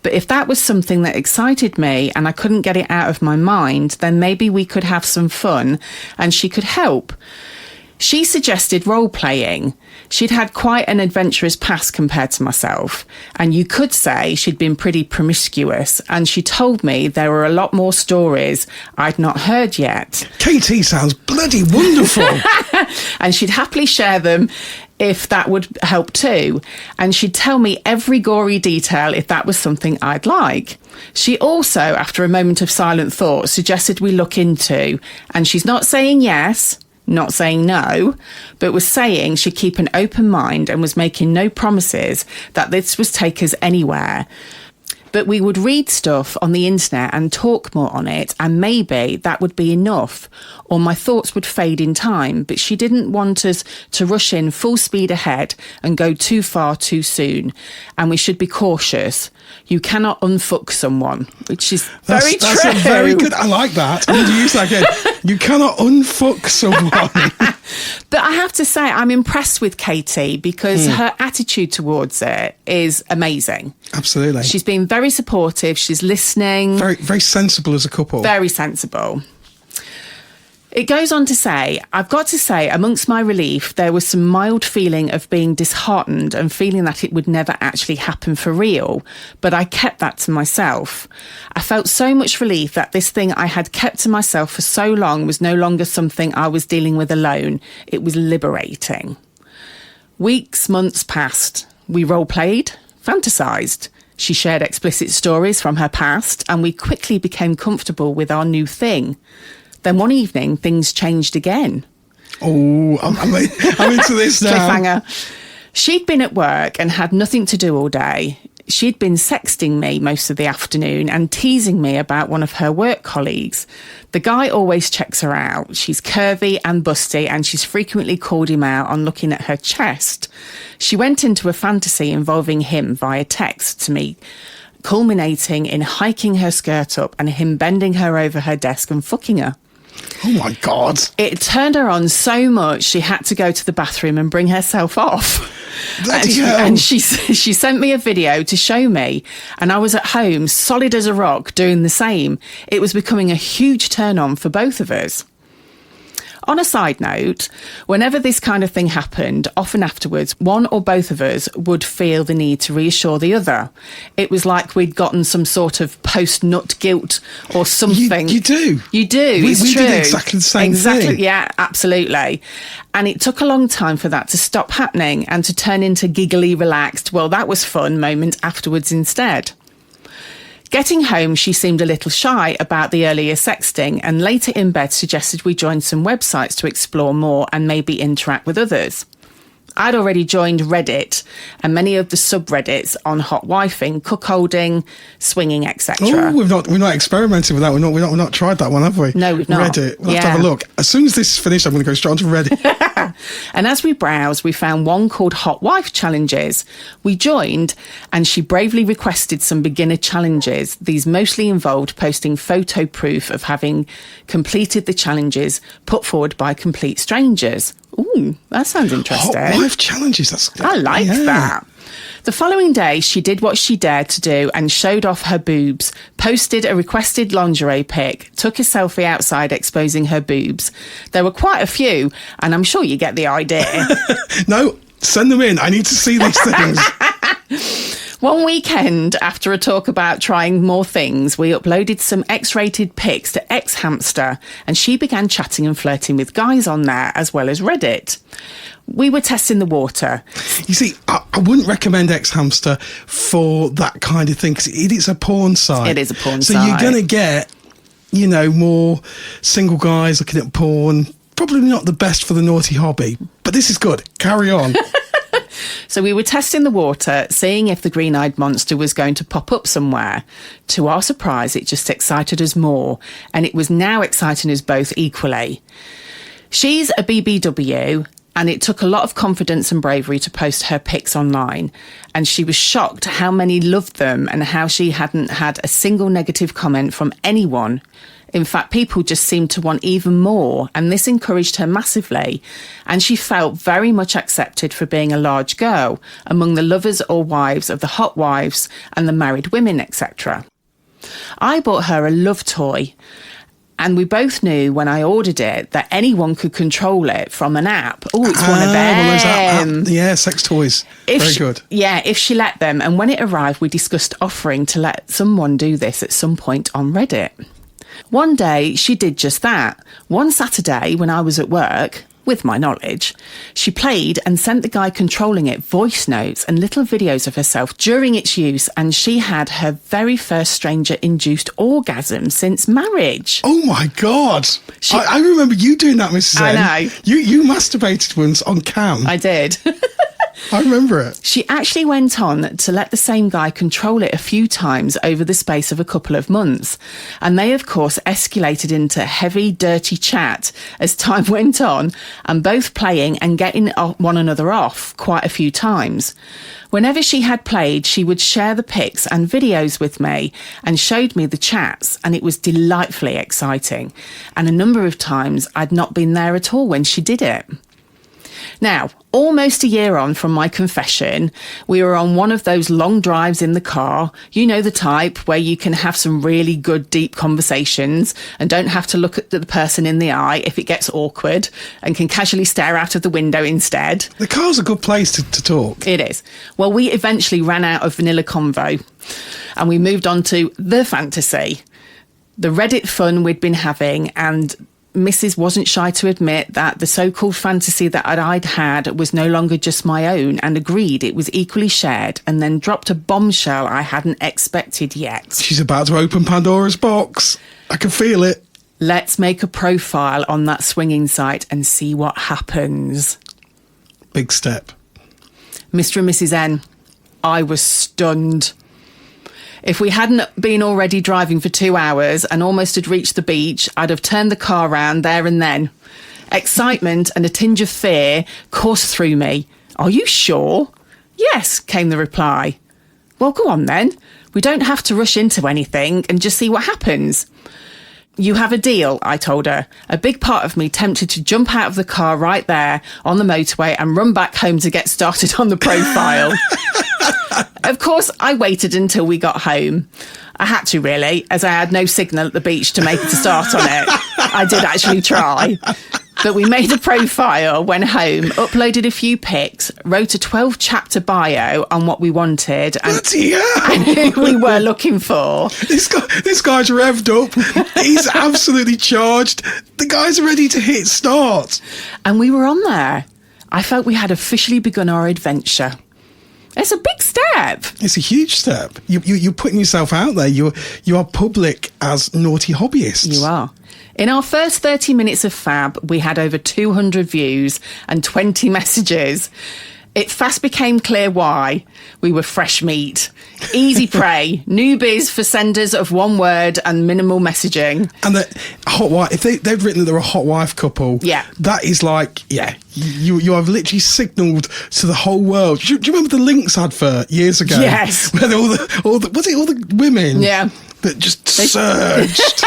But if that was something that excited me and I couldn't get it out of my mind, then maybe we could have some fun and she could help. She suggested role-playing. She'd had quite an adventurous past compared to myself, and you could say she'd been pretty promiscuous, and she told me there were a lot more stories I'd not heard yet. KT sounds bloody wonderful. And she'd happily share them if that would help too, and she'd tell me every gory detail if that was something I'd like. She also, after a moment of silent thought, suggested we look into, and she's not saying yes, not saying no, but was saying she'd keep an open mind and was making no promises that this would take us anywhere. But we would read stuff on the internet and talk more on it, and maybe that would be enough, or my thoughts would fade in time. But she didn't want us to rush in full speed ahead and go too far too soon, and we should be cautious. You cannot unfuck someone, which is very true. That's very good. I like that. I'm going to use that again. You cannot unfuck someone. But I have to say, I'm impressed with Katie, because her attitude towards it is amazing. Absolutely. She's been very supportive. She's listening. Very, very sensible as a couple. Very sensible. It goes on to say, I've got to say, amongst my relief, there was some mild feeling of being disheartened and feeling that it would never actually happen for real, but I kept that to myself. I felt so much relief that this thing I had kept to myself for so long was no longer something I was dealing with alone. It was liberating. Weeks, months passed. We role-played, fantasised. She shared explicit stories from her past, and we quickly became comfortable with our new thing. Then one evening, things changed again. Oh, I'm into this now. Cliffhanger. She'd been at work and had nothing to do all day. She'd been sexting me most of the afternoon and teasing me about one of her work colleagues. The guy always checks her out. She's curvy and busty, and she's frequently called him out on looking at her chest. She went into a fantasy involving him via text to me, culminating in hiking her skirt up and him bending her over her desk and fucking her. Oh my God. It turned her on so much she had to go to the bathroom and bring herself off. And she sent me a video to show me, and I was at home solid as a rock doing the same. It was becoming a huge turn on for both of us. On a side note, whenever this kind of thing happened, often afterwards, one or both of us would feel the need to reassure the other. It was like we'd gotten some sort of post-nut guilt or something. You do. You do. We It's true. did exactly the same thing. Yeah, absolutely. And it took a long time for that to stop happening and to turn into giggly, relaxed, well, that was fun moment afterwards instead. Getting home, she seemed a little shy about the earlier sexting, and later in bed suggested we join some websites to explore more and maybe interact with others. I'd already joined Reddit and many of the subreddits on hot wifing, cuckolding, swinging, etc. Oh, we've not experimented with that. We've not tried that one, have we? No, we've not. Reddit. We'll have to have a look. As soon as this is finished, I'm going to go straight onto Reddit. And as we browsed, we found one called Hot Wife Challenges. We joined, and she bravely requested some beginner challenges. These mostly involved posting photo proof of having completed the challenges put forward by complete strangers. Ooh, that sounds interesting. Hot wife challenges. I like that. The following day, she did what she dared to do and showed off her boobs, posted a requested lingerie pic, took a selfie outside exposing her boobs. There were quite a few, and I'm sure you get the idea. No, send them in. I need to see these things. One weekend, after a talk about trying more things, we uploaded some X-rated pics to X-Hamster, and she began chatting and flirting with guys on there, as well as Reddit. We were testing the water. You see, I wouldn't recommend X-Hamster for that kind of thing, because it is a porn site. It is a porn so site. So you're going to get, more single guys looking at porn. Probably not the best for the naughty hobby, but this is good. Carry on. So we were testing the water, seeing if the green-eyed monster was going to pop up somewhere. To our surprise, it just excited us more, and it was now exciting us both equally. She's a BBW, and it took a lot of confidence and bravery to post her pics online, and she was shocked how many loved them and how she hadn't had a single negative comment from anyone. In fact, people just seemed to want even more, and this encouraged her massively, and she felt very much accepted for being a large girl among the lovers or wives of the hot wives and the married women, etc. I bought her a love toy, and we both knew when I ordered it that anyone could control it from an app. Oh, it's one of them. Yeah, sex toys. Very good. Yeah, if she let them. And when it arrived, we discussed offering to let someone do this at some point on Reddit. One day, she did just that. One Saturday, when I was at work, with my knowledge, she played and sent the guy controlling it voice notes and little videos of herself during its use, and she had her very first stranger-induced orgasm since marriage. Oh, my God. I remember you doing that, Mrs. N. I know. You masturbated once on cam. I did. I remember it. She actually went on to let the same guy control it a few times over the space of a couple of months. And they, of course, escalated into heavy, dirty chat as time went on, and both playing and getting one another off quite a few times. Whenever she had played, she would share the pics and videos with me and showed me the chats, and it was delightfully exciting. And a number of times I'd not been there at all when she did it. Now, almost a year on from my confession, we were on one of those long drives in the car. You know the type where you can have some really good, deep conversations and don't have to look at the person in the eye if it gets awkward and can casually stare out of the window instead. The car's a good place to talk. It is. Well, we eventually ran out of vanilla convo and we moved on to the fantasy, the Reddit fun we'd been having, and Mrs. wasn't shy to admit that the so-called fantasy that I'd had was no longer just my own, and agreed it was equally shared, and then dropped a bombshell I hadn't expected yet. She's about to open Pandora's box. I can feel it. Let's make a profile on that swinging site and see what happens. Big step. Mr. and Mrs. N, I was stunned. If we hadn't been already driving for 2 hours and almost had reached the beach, I'd have turned the car round there and then. Excitement and a tinge of fear coursed through me. Are you sure? Yes, came the reply. Well, go on then. We don't have to rush into anything and just see what happens. You have a deal, I told her. A big part of me tempted to jump out of the car right there on the motorway and run back home to get started on the profile. Of course, I waited until we got home. I had to, really, as I had no signal at the beach to make a start on it. I did actually try. But we made a profile, went home, uploaded a few pics, wrote a 12-chapter bio on what we wanted and who we were looking for. This guy's revved up. He's absolutely charged. The guy's ready to hit start. And we were on there. I felt we had officially begun our adventure. It's a big step. It's a huge step. You're putting yourself out there. You are public as naughty hobbyists. You are. In our first 30 minutes of Fab, we had over 200 views and 20 messages. It fast became clear why. We were fresh meat, easy prey, newbies for senders of one word and minimal messaging. And the hot wife, if they've written that they're a hot wife couple, that is like, you have literally signalled to the whole world. Do you remember the Lynx advert years ago? Yes. Where all the women? Yeah. That just surged.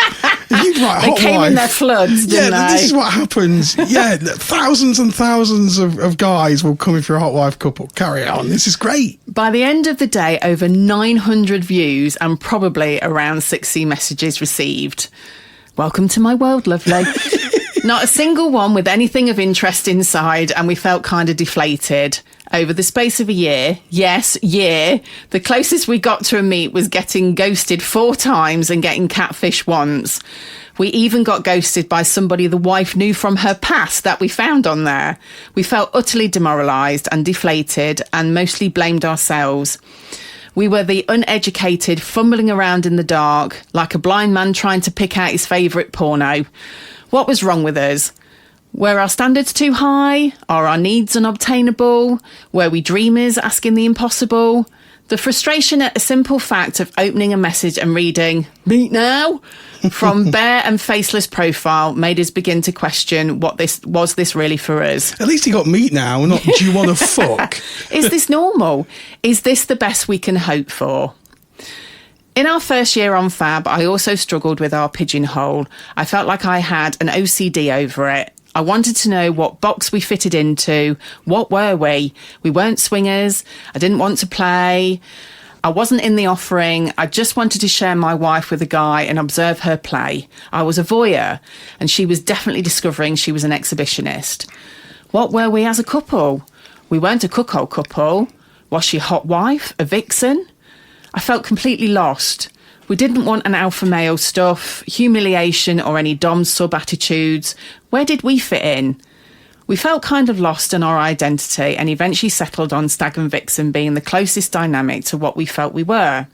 They came in their floods, didn't they? This is what happens. Yeah, thousands and thousands of guys will come in for a hot wife couple. Carry on. This is great. By the end of the day, over 900 views and probably around 60 messages received. Welcome to my world, lovely. Not a single one with anything of interest inside, and we felt kind of deflated. Over the space of a year, the closest we got to a meet was getting ghosted 4 times and getting catfish once. We even got ghosted by somebody the wife knew from her past that we found on there. We felt utterly demoralised and deflated and mostly blamed ourselves. We were the uneducated, fumbling around in the dark, like a blind man trying to pick out his favourite porno. What was wrong with us? Were our standards too high? Are our needs unobtainable? Were we dreamers asking the impossible? The frustration at a simple fact of opening a message and reading, "Meet now?" from bare and faceless profile made us begin to question was this really for us? At least he got meat now, not do you want to fuck? Is this normal? Is this the best we can hope for? In our first year on Fab, I also struggled with our pigeonhole. I felt like I had an OCD over it. I wanted to know what box we fitted into. What were we? We weren't swingers. I didn't want to play. I wasn't in the offering. I just wanted to share my wife with a guy and observe her play. I was a voyeur, and she was definitely discovering she was an exhibitionist. What were we as a couple? We weren't a cuckold couple. Was she a hot wife? A vixen? I felt completely lost. We didn't want an alpha male stuff, humiliation or any dom sub attitudes. Where did we fit in? We felt kind of lost in our identity and eventually settled on stag and vixen being the closest dynamic to what we felt we were.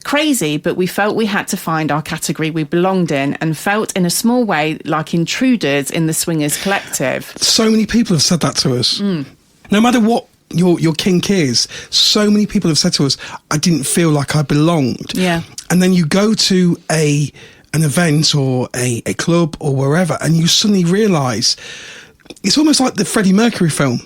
Crazy, but we felt we had to find our category we belonged in and felt in a small way like intruders in the swingers collective. So many people have said that to us. No matter what your kink is, so many people have said to us, I didn't feel like I belonged. Yeah. And then you go to an event or a club or wherever, and you suddenly realise it's almost like the Freddie Mercury film.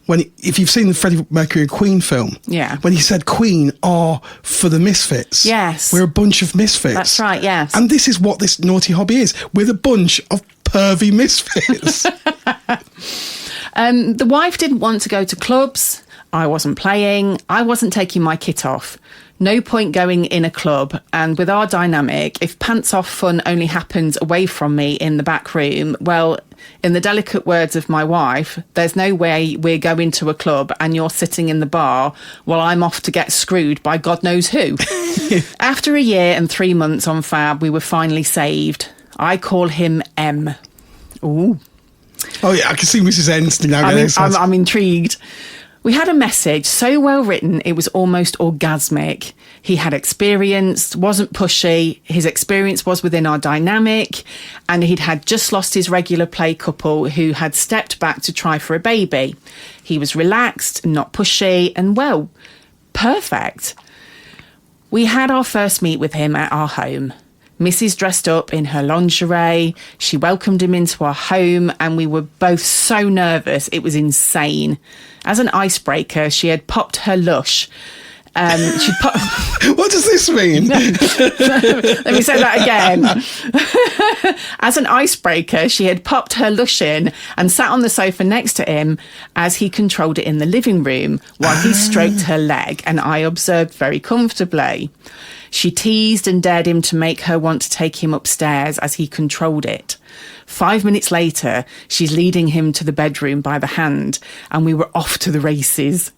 If you've seen the Freddie Mercury Queen film, when he said Queen are for the misfits. Yes. We're a bunch of misfits. That's right, yes. And this is what this naughty hobby is. We're a bunch of pervy misfits. The wife didn't want to go to clubs. I wasn't playing. I wasn't taking my kit off. No point going in a club. And with our dynamic, if pants off fun only happens away from me in the back room, well, in the delicate words of my wife, there's no way we're going to a club and you're sitting in the bar while I'm off to get screwed by God knows who. After a year and 3 months on Fab, we were finally saved. I call him M. Ooh. Oh, yeah, I can see Mrs. Ensley now. I'm intrigued. We had a message so well written, it was almost orgasmic. He had experience, wasn't pushy, his experience was within our dynamic, and he'd had just lost his regular play couple who had stepped back to try for a baby. He was relaxed, not pushy, and well, perfect. We had our first meet with him at our home. Mrs. dressed up in her lingerie. She welcomed him into our home and we were both so nervous. It was insane. As an icebreaker, she had popped her lush. What does this mean? Let me say that again. As an icebreaker, she had popped her lush in and sat on the sofa next to him as he controlled it in the living room while he stroked her leg and I observed very comfortably. She teased and dared him to make her want to take him upstairs as he controlled it. 5 minutes later, she's leading him to the bedroom by the hand and we were off to the races.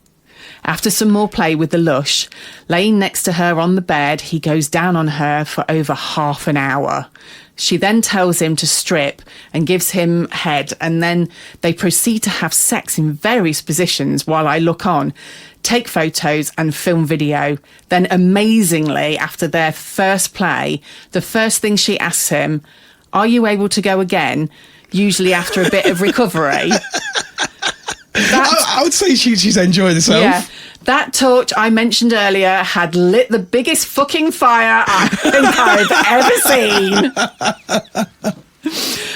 After some more play with the lush, laying next to her on the bed, he goes down on her for over half an hour. She then tells him to strip and gives him head, and then they proceed to have sex in various positions while I look on, take photos and film video. Then amazingly, after their first play, the first thing she asks him, "Are you able to go again?" Usually after a bit of recovery. I would say she's enjoying herself. Yeah. That torch I mentioned earlier had lit the biggest fucking fire I think I've ever seen.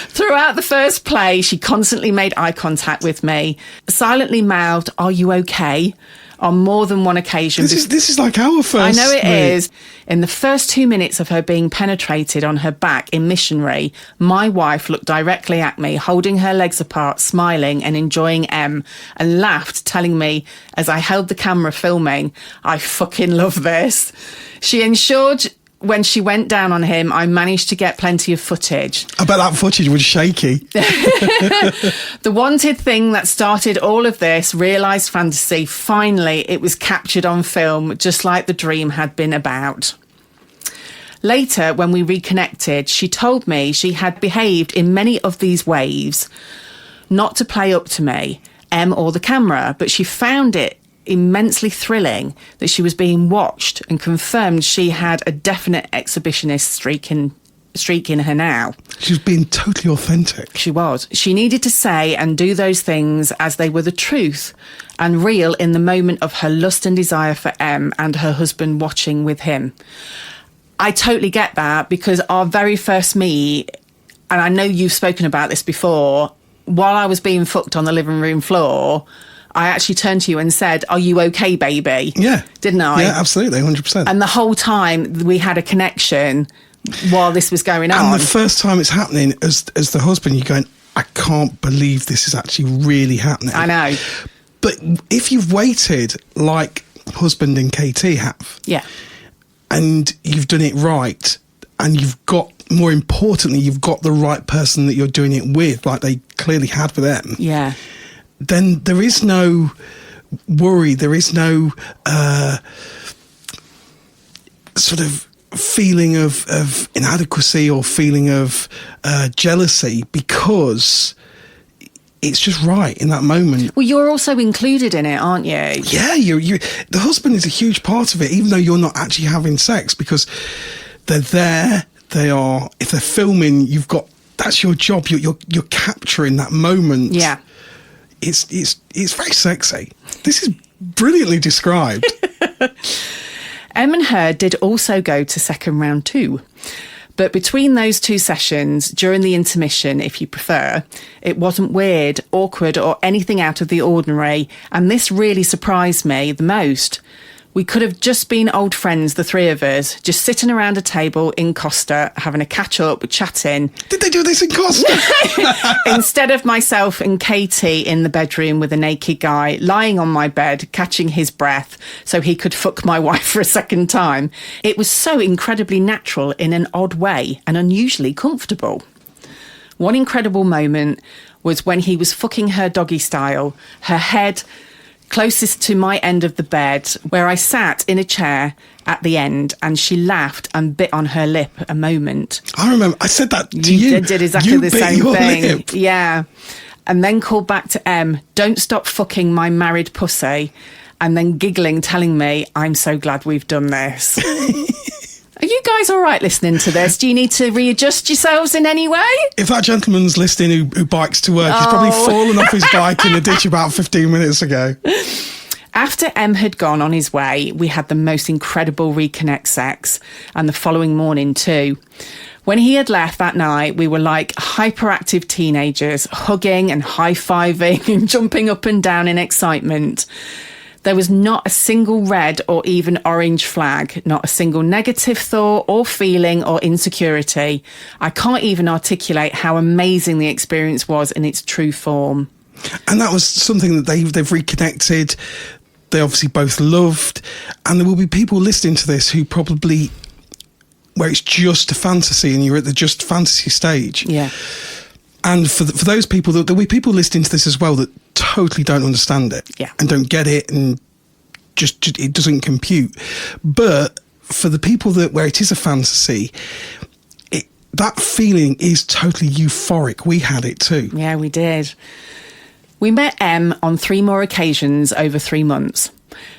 Throughout the first play, she constantly made eye contact with me, silently mouthed, "Are you okay?" on more than one occasion. This is like our first. I know it is. In the first 2 minutes of her being penetrated on her back in missionary, my wife looked directly at me, holding her legs apart, smiling and enjoying M, and laughed, telling me as I held the camera filming, "I fucking love this." She ensured when she went down on him, I managed to get plenty of footage. I bet that footage was shaky. The wanted thing that started all of this, realised fantasy, finally it was captured on film, just like the dream had been about. Later, when we reconnected, she told me she had behaved in many of these ways, not to play up to me, M or the camera, but she found it immensely thrilling that she was being watched, and confirmed she had a definite exhibitionist streak in her now. She was being totally authentic. She was. She needed to say and do those things as they were the truth and real in the moment of her lust and desire for M and her husband watching with him. I totally get that, because our very first meet, and I know you've spoken about this before, while I was being fucked on the living room floor, I actually turned to you and said, "Are you okay, baby?" Yeah. Didn't I? Yeah, absolutely, 100%. And the whole time we had a connection while this was going on. And the first time it's happening, as the husband, you're going, "I can't believe this is actually really happening." I know. But if you've waited like husband and KT have, Yeah. and you've done it right, and more importantly, you've got the right person that you're doing it with, like they clearly had with them. Yeah. Then there is no worry, there is no sort of feeling of inadequacy or feeling of jealousy, because it's just right in that moment. Well, you're also included in it, aren't you? Yeah, you. The husband is a huge part of it, even though you're not actually having sex, because they're there. They are. If they're filming, that's your job. You're capturing that moment. Yeah. It's very sexy. This is brilliantly described. Em and her did also go to second round 2. But between those 2 sessions, during the intermission, if you prefer, it wasn't weird, awkward, or anything out of the ordinary. And this really surprised me the most. We could have just been old friends, the 3 of us, just sitting around a table in Costa, having a catch-up, chatting. Did they do this in Costa? Instead of myself and Katie in the bedroom with a naked guy lying on my bed, catching his breath so he could fuck my wife for a second time. It was so incredibly natural in an odd way and unusually comfortable. One incredible moment was when he was fucking her doggy style, her head closest to my end of the bed, where I sat in a chair at the end, and she laughed and bit on her lip a moment. I remember, I said that to you. You did exactly you the bit same your thing. Lip. Yeah. And then called back to M, "Don't stop fucking my married pussy." And then giggling, telling me, "I'm so glad we've done this." Are you guys all right listening to this? Do you need to readjust yourselves in any way? If that gentleman's listening who bikes to work, he's probably fallen off his bike in a ditch about 15 minutes ago. After M had gone on his way, we had the most incredible reconnect sex, and the following morning too. When he had left that night, we were like hyperactive teenagers, hugging and high-fiving and jumping up and down in excitement. There was not a single red or even orange flag, not a single negative thought or feeling or insecurity. I can't even articulate how amazing the experience was in its true form. And that was something that they've reconnected. They obviously both loved. And there will be people listening to this who probably, where it's just a fantasy and you're at the just fantasy stage. Yeah. And for those people, there'll be people listening to this as well that totally don't understand it. Yeah. And don't get it, and just it doesn't compute. But for the people where it is a fantasy, that feeling is totally euphoric. We had it too. Yeah, we did. We met M on 3 more occasions over 3 months.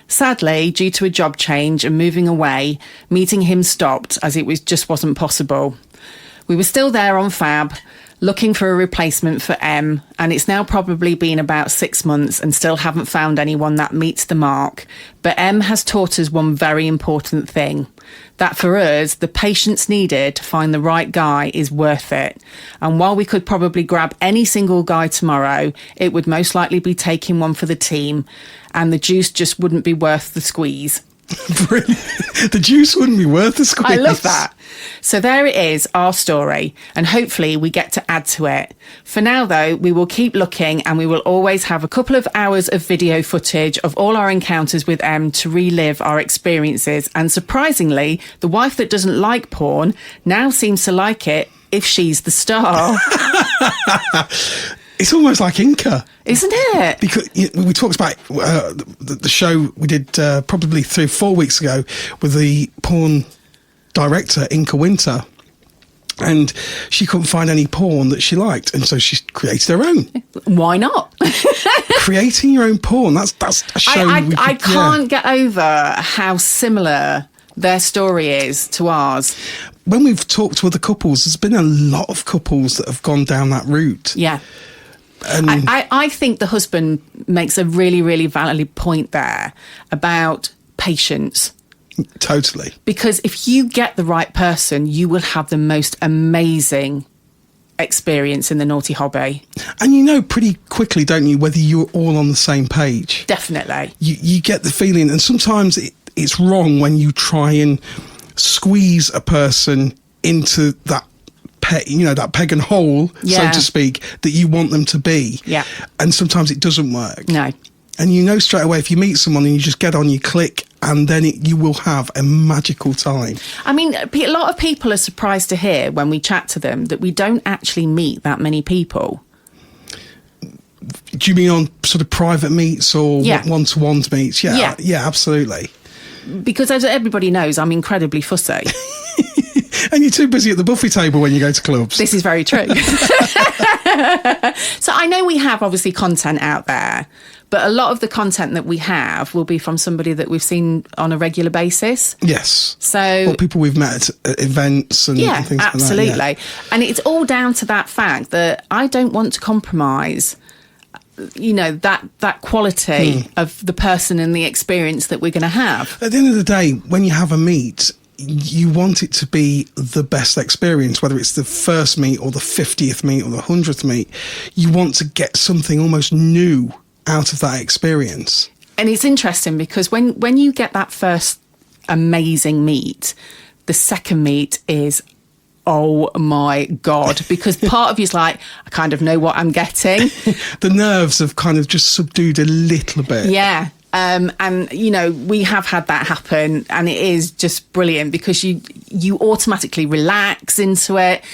Sadly, due to a job change and moving away, meeting him stopped as it just wasn't possible. We were still there on Fab, looking for a replacement for M, and it's now probably been about 6 months and still haven't found anyone that meets the mark. But M has taught us one very important thing, that for us, the patience needed to find the right guy is worth it. And while we could probably grab any single guy tomorrow, it would most likely be taking one for the team, and the juice just wouldn't be worth the squeeze. Brilliant. The juice wouldn't be worth the squeeze. I love that. So there it is, our story, and hopefully we get to add to it. For now, though, we will keep looking, and we will always have a couple of hours of video footage of all our encounters with M to relive our experiences. And surprisingly, the wife that doesn't like porn now seems to like it if she's the star. It's almost like Inca. Isn't it? Because we talked about the show we did probably 3 or 4 weeks ago with the porn director, Inca Winter. And she couldn't find any porn that she liked. And so she created her own. Why not? Creating your own porn. That's a show. I can't get over how similar their story is to ours. When we've talked to other couples, there's been a lot of couples that have gone down that route. Yeah. And I think the husband makes a really, really valid point there about patience. Totally. Because if you get the right person, you will have the most amazing experience in the naughty hobby. And you know pretty quickly, don't you, whether you're all on the same page. Definitely. You get the feeling, and sometimes it's wrong when you try and squeeze a person into that that peg and hole, so to speak, that you want them to be. Yeah. And sometimes it doesn't work. No. And you know straight away if you meet someone and you just get on, you click, and then you will have a magical time. I mean, a lot of people are surprised to hear when we chat to them that we don't actually meet that many people. Do you mean on sort of private meets or one-to-one meets? Yeah, absolutely. Because as everybody knows, I'm incredibly fussy. And you're too busy at the buffet table when you go to clubs. This is very true. So I know we have obviously content out there, but a lot of the content that we have will be from somebody that we've seen on a regular basis. Yes. So people we've met at events and things like that. Absolutely. Yeah. And it's all down to that fact that I don't want to compromise, that quality of the person and the experience that we're going to have. At the end of the day, when you have a meet, you want it to be the best experience, whether it's the first meet or the 50th meet or the 100th meet. You want to get something almost new out of that experience. And it's interesting because when you get that first amazing meet, the second meet is, oh my God, because part of you's like, I kind of know what I'm getting. The nerves have kind of just subdued a little bit. Yeah. And we have had that happen, and it is just brilliant because you automatically relax into it.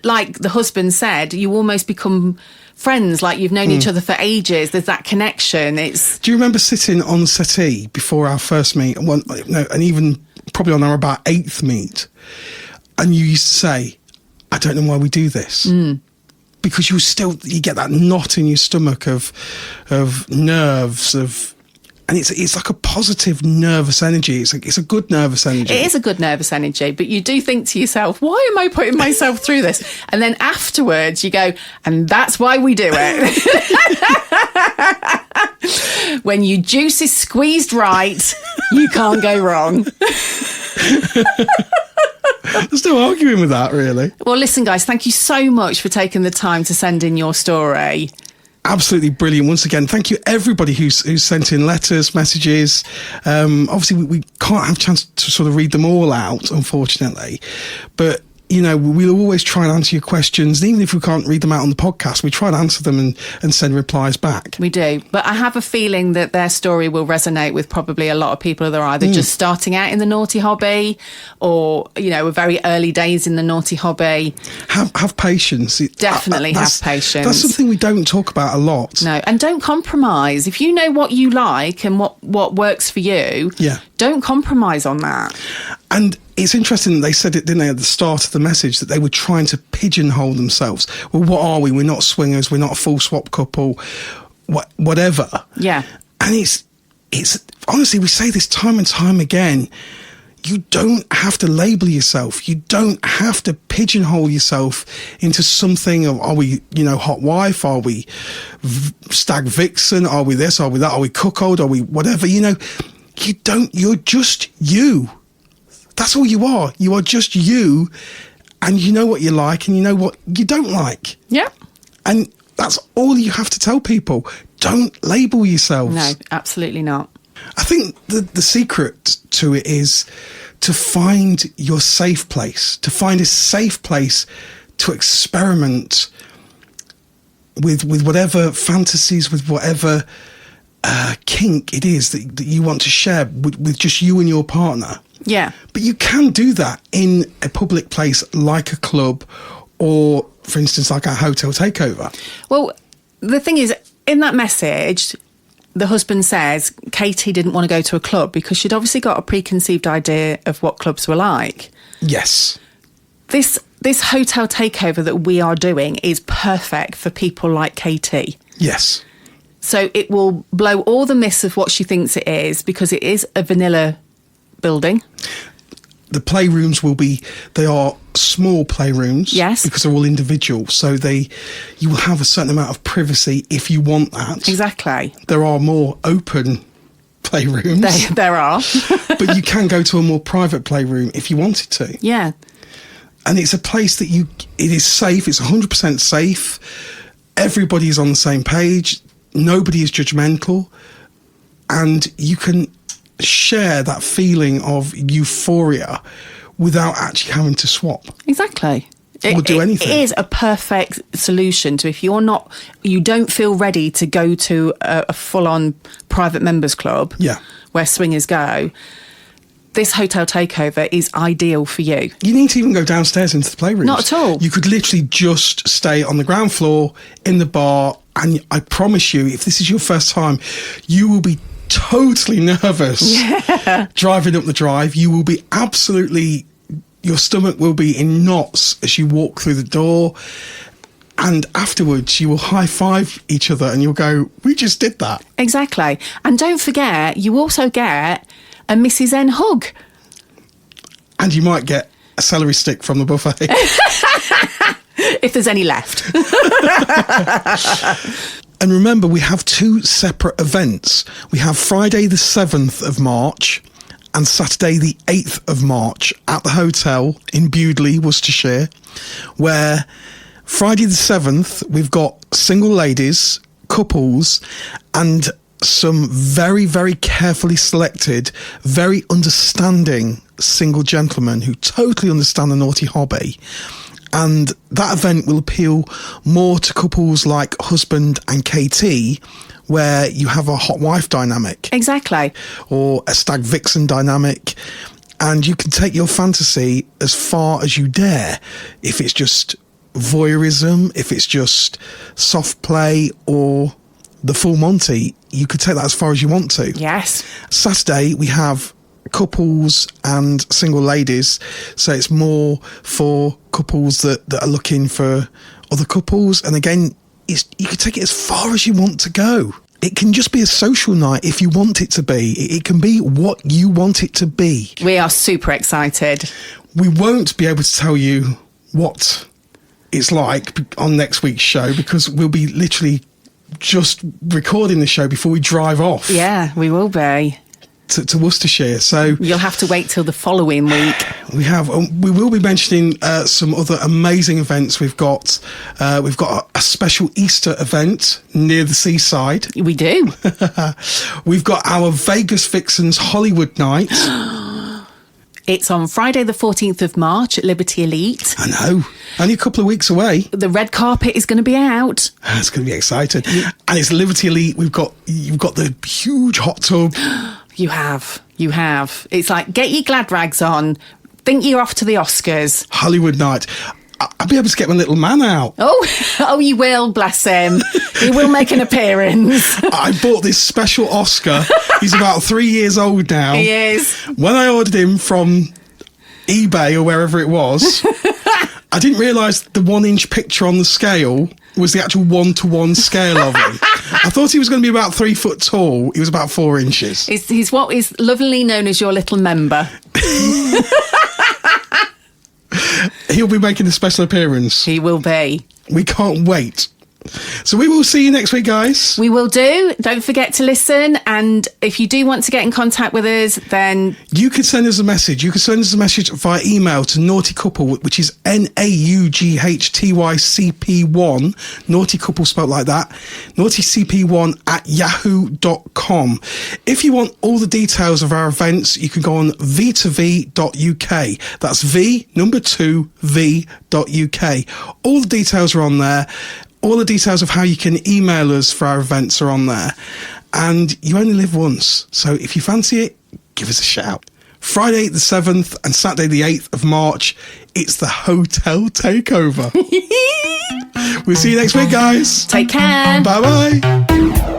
Like the husband said, you almost become friends, like you've known each other for ages. There's that connection. Do you remember sitting on the settee before our first meet, and even probably on our about 8th meet, and you used to say, I don't know why we do this. Because you get that knot in your stomach of nerves, and it's like a positive nervous energy. It's a good nervous energy. It is a good nervous energy, but you do think to yourself, why am I putting myself through this? And then afterwards you go, and that's why we do it. When your juice is squeezed right, you can't go wrong. There's no arguing with that, really. Well, listen, guys, thank you so much for taking the time to send in your story. Absolutely brilliant. Once again, thank you everybody who's sent in letters, messages. Obviously, we can't have a chance to sort of read them all out, unfortunately. But, we'll always try and answer your questions. And even if we can't read them out on the podcast, we try and answer them and send replies back. We do. But I have a feeling that their story will resonate with probably a lot of people that are either just starting out in the naughty hobby or, very early days in the naughty hobby. Have patience. Definitely have patience. That's something we don't talk about a lot. No, and don't compromise. If you know what you like and what works for you, don't compromise on that. And it's interesting that they said it, didn't they, at the start of the message, that they were trying to pigeonhole themselves. Well, what are we? We're not swingers. We're not a full swap couple. Whatever. Yeah. And it's honestly, we say this time and time again. You don't have to label yourself. You don't have to pigeonhole yourself into something of, are we, hot wife? Are we stag vixen? Are we this? Are we that? Are we cuckold? Are we whatever? You don't, you're just you. That's all you are. You are just you. And you know what you like and you know what you don't like. Yeah. And that's all you have to tell people. Don't label yourselves. No, absolutely not. I think the secret to it is to find your safe place, to find a safe place to experiment with whatever fantasies, with whatever kink it is that you want to share with just you and your partner. Yeah. But you can do that in a public place like a club or, for instance, like a hotel takeover. Well, the thing is, in that message, the husband says Katie didn't want to go to a club because she'd obviously got a preconceived idea of what clubs were like. Yes. This hotel takeover that we are doing is perfect for people like Katie. Yes. So it will blow all the myths of what she thinks it is, because it is a vanilla building. The playrooms they are small playrooms. Yes. Because they're all individual. So you will have a certain amount of privacy if you want that. Exactly. There are more open playrooms. There are. But you can go to a more private playroom if you wanted to. Yeah. And it's a place that it is safe. It's 100% safe. Everybody is on the same page. Nobody is judgmental. And you can share that feeling of euphoria without actually having to swap. Exactly. Or do anything. It is a perfect solution to if you don't feel ready to go to a full-on private members club. Yeah. Where swingers go. This hotel takeover is ideal for you. You need to even go downstairs into the playrooms. Not at all. You could literally just stay on the ground floor in the bar, and I promise you, if this is your first time, you will be totally nervous driving up the drive. You will be your stomach will be in knots as you walk through the door, and afterwards you will high-five each other and you'll go, we just did that. Exactly. And don't forget, you also get a Mrs. N hug. And you might get a celery stick from the buffet. If there's any left. And remember, we have two separate events. We have Friday the 7th of March and Saturday the 8th of March at the hotel in Bewdley, Worcestershire, where Friday the 7th, we've got single ladies, couples, and some very, very carefully selected, very understanding single gentlemen who totally understand the naughty hobby. And that event will appeal more to couples like husband and KT, where you have a hot wife dynamic. Exactly. Or a stag vixen dynamic. And you can take your fantasy as far as you dare. If it's just voyeurism, if it's just soft play, or the full Monty, you could take that as far as you want to. Yes. Saturday, we have couples and single ladies, so it's more for couples that are looking for other couples. And again, you can take it as far as you want to go. It can just be a social night if you want it to be. It can be what you want it to be. We are super excited. We won't be able to tell you what it's like on next week's show, because we'll be literally just recording the show before we drive off. Yeah, we will be. To Worcestershire, so you'll have to wait till the following week. We will be mentioning some other amazing events. We've got a special Easter event near the seaside. We do. We've got our Vegas Vixens Hollywood night. It's on Friday the 14th of March at Liberty Elite. I know, only a couple of weeks away. The red carpet is going to be out. It's going to be exciting. And it's Liberty Elite. You've got the huge hot tub. You have. It's like, get your glad rags on. Think you're off to the Oscars. Hollywood night. I'll be able to get my little man out. Oh, you will, bless him. He will make an appearance. I bought this special Oscar. He's about 3 years old now. He is. When I ordered him from eBay or wherever it was. I didn't realise the 1-inch picture on the scale was the actual 1-to-1 scale of him. I thought he was going to be about 3 foot tall. He was about 4 inches. He's what is lovingly known as your little member. He'll be making a special appearance. He will be. We can't wait. So we will see you next week, guys. We will do. Don't forget to listen. And if you do want to get in contact with us, then... You can send us a message. You can send us a message via email to Naughty Couple, which is NAUGHTYCP1, Naughty Couple spelt like that, naughtycp1@yahoo.com. If you want all the details of our events, you can go on v2v.uk. That's v2v.uk. All the details are on there. All the details of how you can email us for our events are on there. And you only live once. So if you fancy it, give us a shout. Friday the 7th and Saturday the 8th of March, it's the Hotel Takeover. We'll see you next week, guys. Take care. Bye-bye.